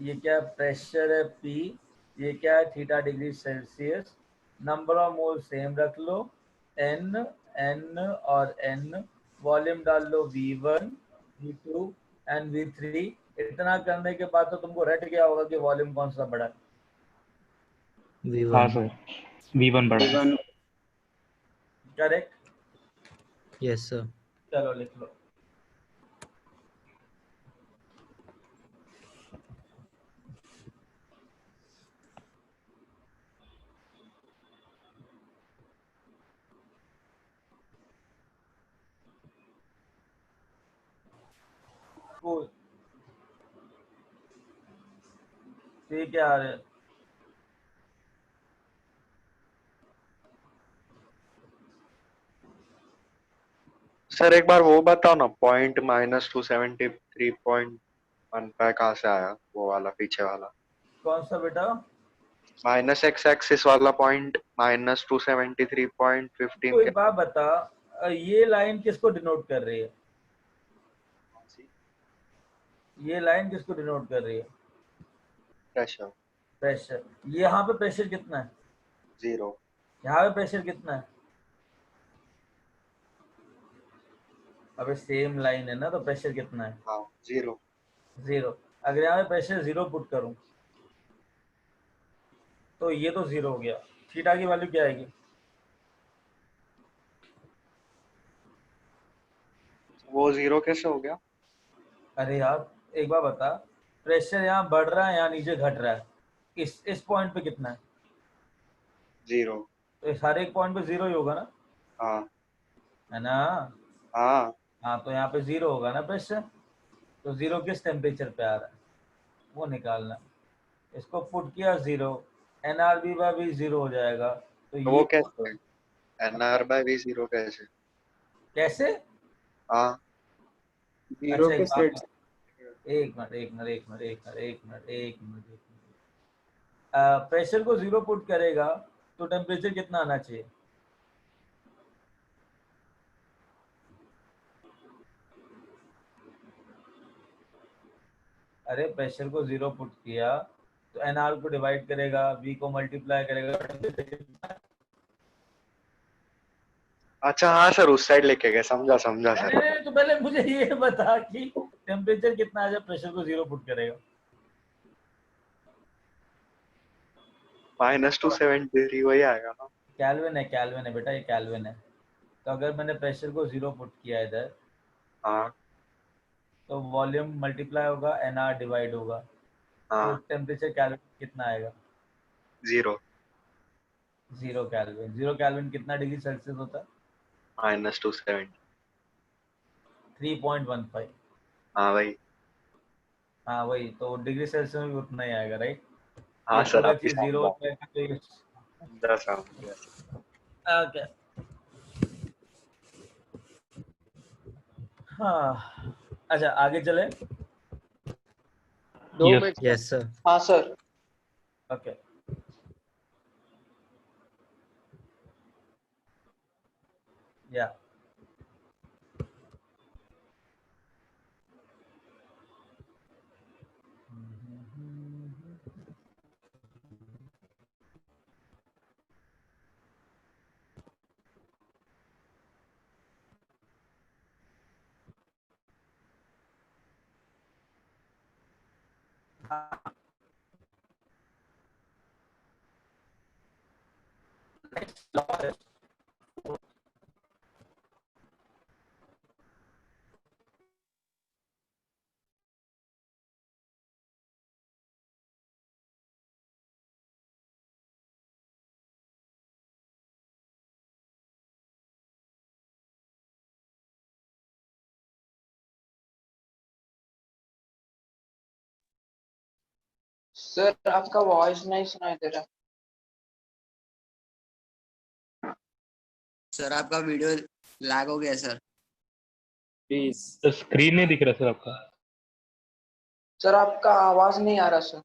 ये क्या प्रेशर है P, ये क्या है theta degree Celsius, number of mole same रख लो, N और N, वॉल्यूम डाल लो V1 V2 एंड V3. इतना करने के बाद तो तुमको रट गया होगा कि वॉल्यूम कौन सा बड़ा है. हाँ V1. सर, V1 बड़ा है. V1. करेक्ट? Yes, sir. चलो लिख लो. Cool. ठीक है आ रहे. सर एक बार वो बताओ ना, पॉइंट -273.15 कहाँ से आया, वो वाला पीछे वाला कौन सा बेटा? -x एक्सिस वाला पॉइंट -273.15 कोई के. बात बता, ये लाइन किसको डिनोट कर रही है? ये लाइन किसको डिनोट कर रही है? Pressure pressure. यहाँ पे प्रेशर कितना है? 0. यहाँ पे प्रेशर कितना है? अबे सेम लाइन है ना, तो प्रेशर कितना है? हाँ 0. 0. अगर यहाँ पे प्रेशर 0 पुट करूं तो ये तो 0 हो गया. थीटा की वैल्यू क्या आएगी? वो 0 कैसे हो गया? अरे यार एक बार बता, प्रेशर यहाँ बढ़ रहा है यहाँ नीचे घट रहा है, इस पॉइंट पे कितना है? 0. तो इस हर एक पॉइंट पे 0 ही होगा ना, हाँ है ना? हाँ हाँ तो यहाँ पे 0 होगा ना प्रेशर. तो 0 किस टेम्परेचर पे आ रहा है वो निकालना. इसको पुट किया 0, NRB बाय भी 0 हो जाएगा. तो तो ये वो कैसे NR/V 0 कैसे? कैसे? हाँ 0 अच्छा के स्टेट. एक मिनट. प्रेशर को 0 पुट करेगा तो टेम्परेचर कितना आना चाहिए? अरे प्रेशर को 0 पुट किया तो NR को डिवाइड करेगा, V को मल्टीप्लाई करेगा. अच्छा हाँ सर, उस साइड लेके गए, समझा सर. नहीं, तो पहले मुझे ये बता कि टेम्परेचर कितना है जब प्रेशर को 0 पुट करेगा? -273 वही आएगा ना. कैल्विन है बेटा, ये कैल्विन है. तो अगर मैंने प्रेशर को 0 पुट किया इधर हाँ तो वॉल्यूम मल्टीप्लाई होगा, NR डिवाइड होगा, तो हाँ टेम्परेचर कैल्विन कितना आएगा? 0. 0 कैल्विन. 0 कैल्विन कितना डिग्री सेल्सियस होता है? -270. 3.15. हाँ भाई. हाँ वही तो डिग्री सेल्सियस में भी उतना ही आएगा, राइट? हाँ ये सर, पूरा आपकी चीज 0 हो जाएगा तो ये. समझा. ओके. हाँ अच्छा आगे चले. Yes. Yes, sir. हाँ सर. ओके. या नेक्स्ट लॉ है सर आपका वॉइस नहीं सुनाई दे रहा। सर आपका वीडियो लैग हो गया सर। प्लीज। तो स्क्रीन नहीं दिख रहा सर आपका। सर आपका आवाज नहीं आ रहा सर।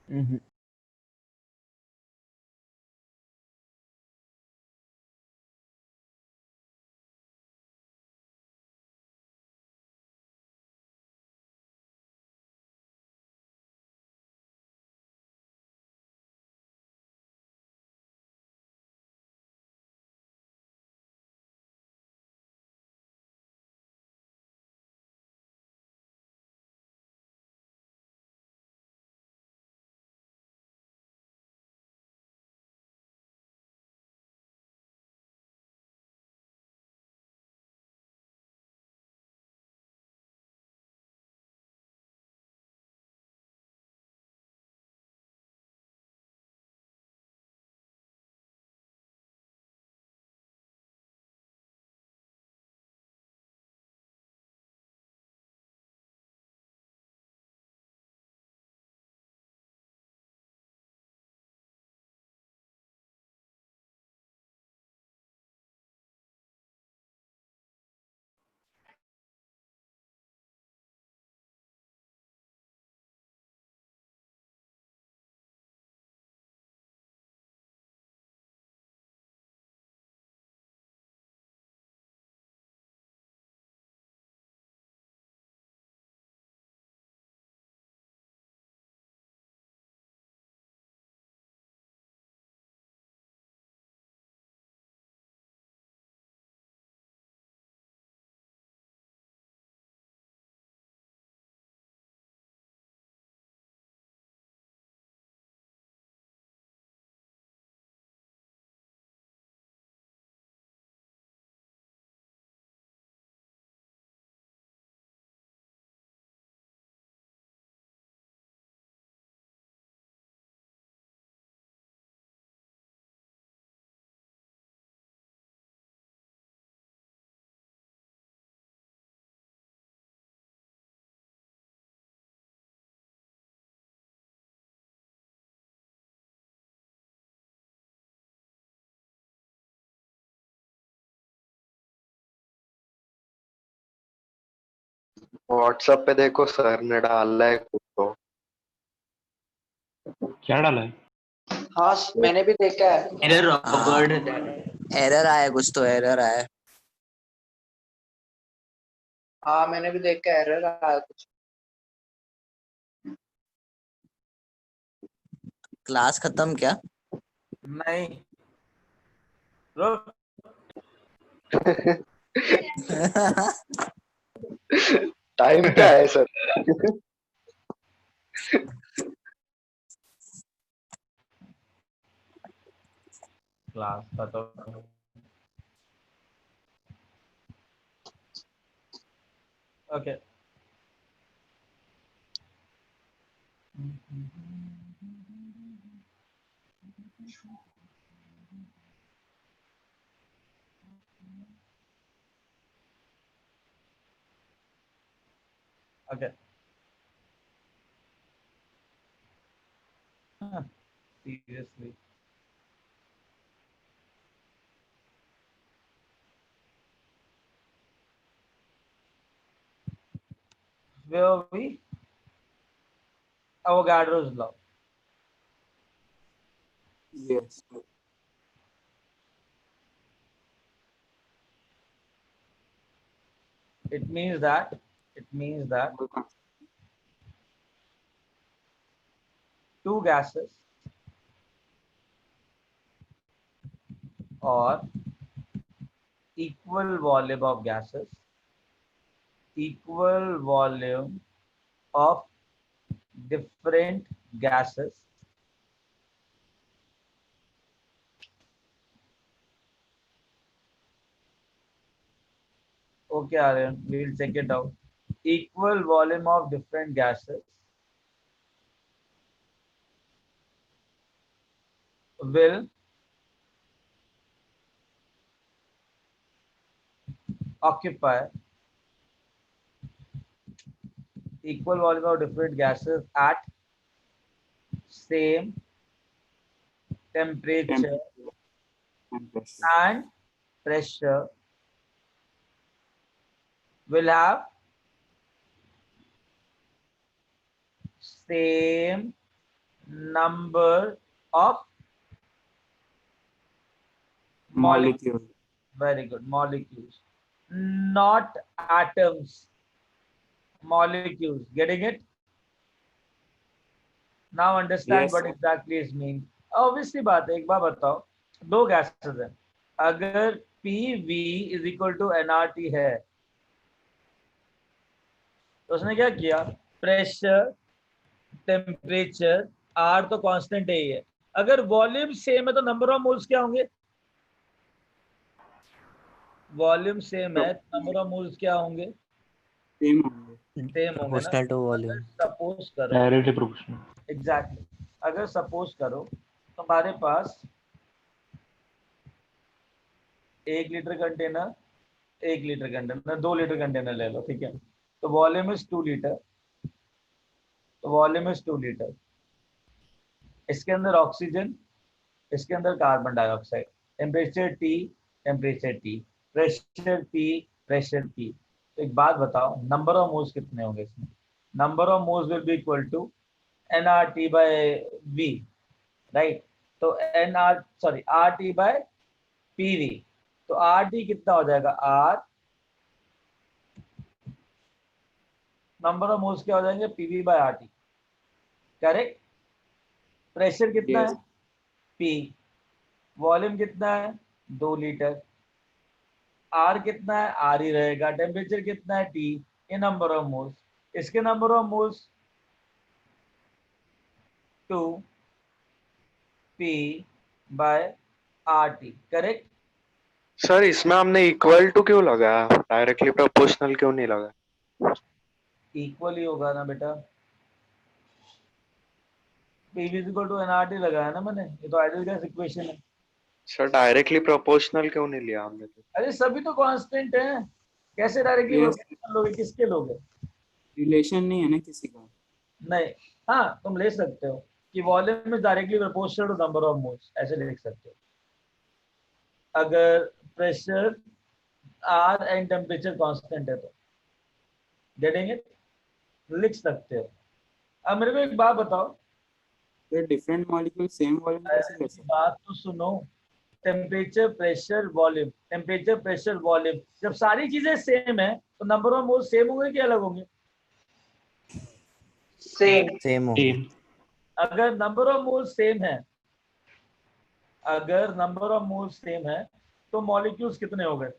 Mhm. व्हाट्सएप पे देखो सर ने डाला है कुछ तो। क्या डाला है? हाँ मैंने भी देखा है। एरर हाँ ऑकर्ड। एरर आया कुछ तो एरर आया। हाँ मैंने भी देखा है, एरर आया कुछ। क्लास खत्म क्या? नहीं रुक। टाइम क्या है सर? क्लास का तो okay. Okay seriously Where are we? Avogadro's law. Yes. It means that two gases or equal volume of gases, equal volume of different gases okay Aryan, we'll check it out. Equal volume of different gases will occupy equal volume of different gases at same temperature and pressure will have same number of Molecule. Very good. Molecules, not atoms. Molecules. Getting it? Now understand Yes, what sir. exactly is mean. Obviously बात है, एक बार बताओ, दो gases हैं. अगर PV is equal to nRT है, तो उसने क्या किया? प्रेशर, टेम्परेचर, R तो कांस्टेंट है ही है. अगर वॉल्यूम सेम है तो नंबर ऑफ मोल्स क्या होंगे? वॉल्यूम सेम है, नंबर ऑफ मोल्स क्या होंगे? सेम होंगे. सेम होंगे ना. Proportional to volume. सपोज करो, Directly proportional. एग्जैक्टली अगर सपोज करो तुम्हारे पास 1 litre container, 1 litre container, 2 litre container ले लो, ठीक है. तो वॉल्यूम इज 2 लीटर, तो वॉल्यूम इज 2 लीटर. इसके अंदर ऑक्सीजन, इसके अंदर carbon dioxide. Temperature T, temperature T, pressure P, pressure P. तो एक बात बताओ, नंबर ऑफ मोल्स कितने होंगे इसमें? Number of moles will be equal to nRT by V, right. तो RT by PV. तो RT कितना हो जाएगा? R नंबर ऑफ मोल्स क्या हो जाएंगे? PV by RT. Correct. Pressure कितना Yes. है? P. वॉल्यूम कितना है? 2 लीटर. R कितना है? R ही रहेगा. टेम्परेचर कितना है? T. ये नंबर ऑफ मोल्स. इसके number of moles 2P by RT. Correct. Sir इसमें हमने इक्वल टू क्यों लगाया, डायरेक्टली प्रोपोर्शनल क्यों नहीं लगा? इक्वल ही होगा ना बेटा. PV इक्वल टू nRT लगाया ना मैंने. ये तो आइडियल गैस इक्वेशन है. सर डायरेक्टली प्रोपोर्शनल क्यों नहीं लिया हमने? अरे सभी तो कांस्टेंट हैं, कैसे डायरेक्टली Yes. लोगे? किसके लोगे? रिलेशन नहीं है ना किसी का. नहीं. हाँ, तुम ले सकते हो कि volume is directly proportional to number of moles, ऐसे लिख सकते हो. अगर pressure R and temperature constant है तो गेटिंग इट, लिख सकते हो. अब मेरे को एक बात बताओ, तो डिफरेंट मॉलिक्यूल सेम वॉल्यूम कैसे ले सकते? बात तो सुनो. Temperature, pressure, volume, temperature, pressure, volume, जब सारी चीजें सेम है तो नंबर ऑफ मोल्स सेम होंगे कि अलग होंगे? Same. Same हो. Same. अगर नंबर ऑफ मोल्स सेम है, अगर नंबर ऑफ मोल्स सेम है तो मॉलिक्यूल्स कितने हो गए?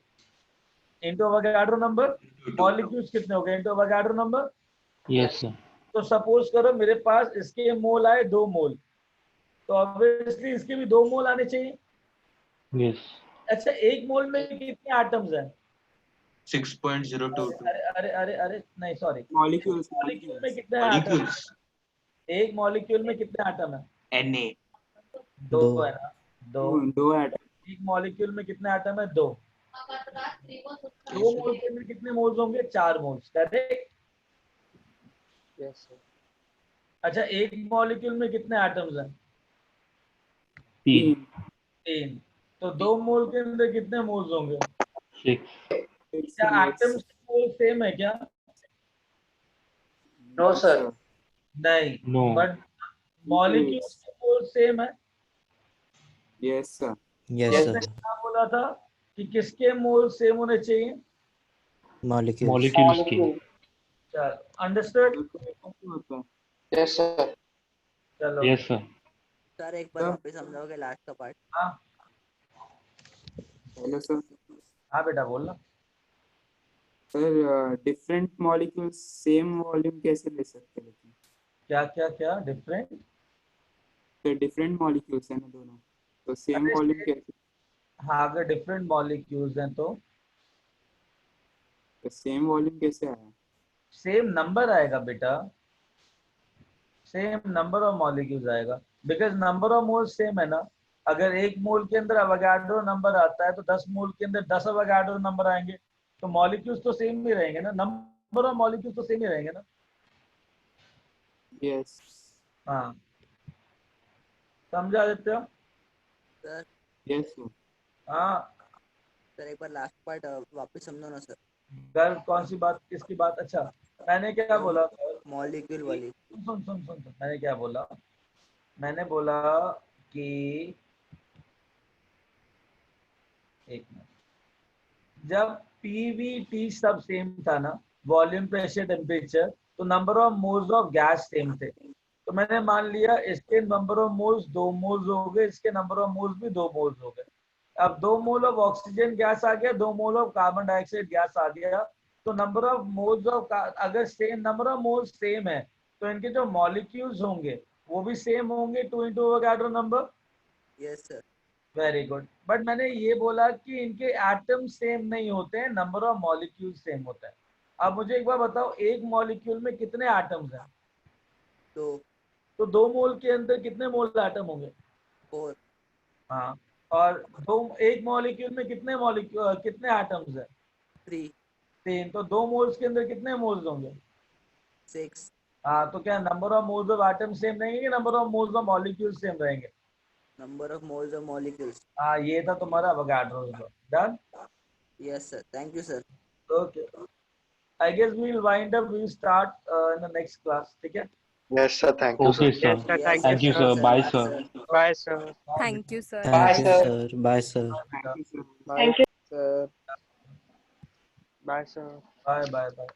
Into Avogadro number. मॉलिक्यूल्स कितने हो गए? Into Avogadro number. Yes, sir. तो सपोज करो मेरे पास इसके मोल आए 2 मोल, तो ऑब्वियसली इसके भी 2 मोल आने चाहिए. Yes. अच्छा, एक मोल में कितने एटम्स हैं? 6.022 अरे अरे अरे अरे नहीं, सॉरी. मॉलिक्यूल्स. मॉलिक्यूल में कितने एटम? molecules. एक मॉलिक्यूल में कितने एटम है? Na. 2 दो. है ना. 2. दो एटम. एक मॉलिक्यूल में कितने एटम है? 2. 2 मोल में कितने मोल्स होंगे? 4 मोल्स. करेक्ट. Yes, sir. अच्छा, एक मॉलिक्यूल में कितने एटम्स हैं? 3. 3. तो 2 मोल के अंदर कितने मोल्स होंगे? 6. क्या एटम्स मोल सेम है क्या? No, sir. नहीं, No. बट मॉलिक्यूल्स के मोल सेम है। Yes, sir. यस तो सर उसने क्या बोला था कि किसके मोल सेम होने चाहिए? मॉलिक्यूल्स Molecules की. चलो, अंडरस्टूड? होता है. Yes, sir. चलो, Yes, sir. सर एक बार Sir. वापस समझाओगे लास्ट का पार्ट? हाँ Hello, sir. हाँ बेटा बोलना। Sir different molecules same volume कैसे ले सकते हैं? लेकिन क्या क्या क्या डिफरेंट? तो डिफरेंट मॉलिक्यूल्स हैं ना दोनों, तो सेम वॉल्यूम कैसे? हाँ, अगर डिफरेंट मॉलिक्यूल्स हैं तो सेम वॉल्यूम कैसे आया? सेम नंबर आएगा बेटा, सेम नंबर ऑफ मॉलिक्यूल्स आएगा, because number of mole same है ना। अगर एक मोल के अंदर अवोगाड्रो नंबर आता है तो 10 मोल के अंदर 10 अवोगाड्रो नंबर आएंगे, तो मॉलिक्यूल्स तो सेम ही रहेंगे ना, नंबर ऑफ मॉलिक्यूल्स तो सेम ही रहेंगे ना। यस. हाँ, समझा देते हो? Sir yes sir. हाँ, सर एक बार लास्ट पार्ट वापस समझो ना सर. गर्ल कौन सी बात, किसकी बात? अच्छा, मैंने क्या बोला? मॉलिक्यूल वाली. सुन सुन सुन सुन, मैंने क्या बोला? मैंने बोला कि एक मिनट, जब पीवीटी सब सेम था ना, वॉल्यूम, प्रेशर, टेम्परेचर, तो number of moles of gas same थे। तो मैंने मान लिया इसके नंबर ऑफ मोल्स 2 मोल्स हो गए, इसके नंबर ऑफ मोल्स भी 2 मोल्स हो गए। अब 2 मोल ऑफ ऑक्सीजन गैस आ गया, 2 mole of carbon dioxide gas आ गया, तो नंबर ऑफ मोल्स ऑफ, अगर same number of moles same है तो इनके जो मॉलिक्यूल्स होंगे वो भी सेम होंगे, 2 into Avogadro number. Yes sir. Very good. But मैंने ये बोला कि इनके एटम सेम नहीं होते हैं, नंबर ऑफ मॉलिक्यूल सेम होता है। अब मुझे एक बार बताओ, एक मॉलिक्यूल में कितने एटम्स हैं? तो 2 मोल के अंदर कितने मोल एटम होंगे? 4. हाँ, और एक मॉलिक्यूल में कितने एटम्स हैं? 3। तो 2 मोल्स के अंदर कितने मोल्स होंगे? 6. हाँ, तो क्या number of moles of atom same रहेंगे, number of moles of molecule same रहेंगे? Number of moles of molecules. हाँ, ये था तुम्हारा Avogadro law. Done? Yes sir. Thank you sir. Okay, I guess we'll wind up. We'll start in the next class. ठीक है? Yes, sir. Thank you, Okay, sir. sir. Yes, sir. Thank you, sir. Bye, sir. Bye, sir. Thank you, sir. Bye, thank you sir. Sir. Bye sir. Thank you sir. Bye, sir. Bye, sir. Bye, bye, bye.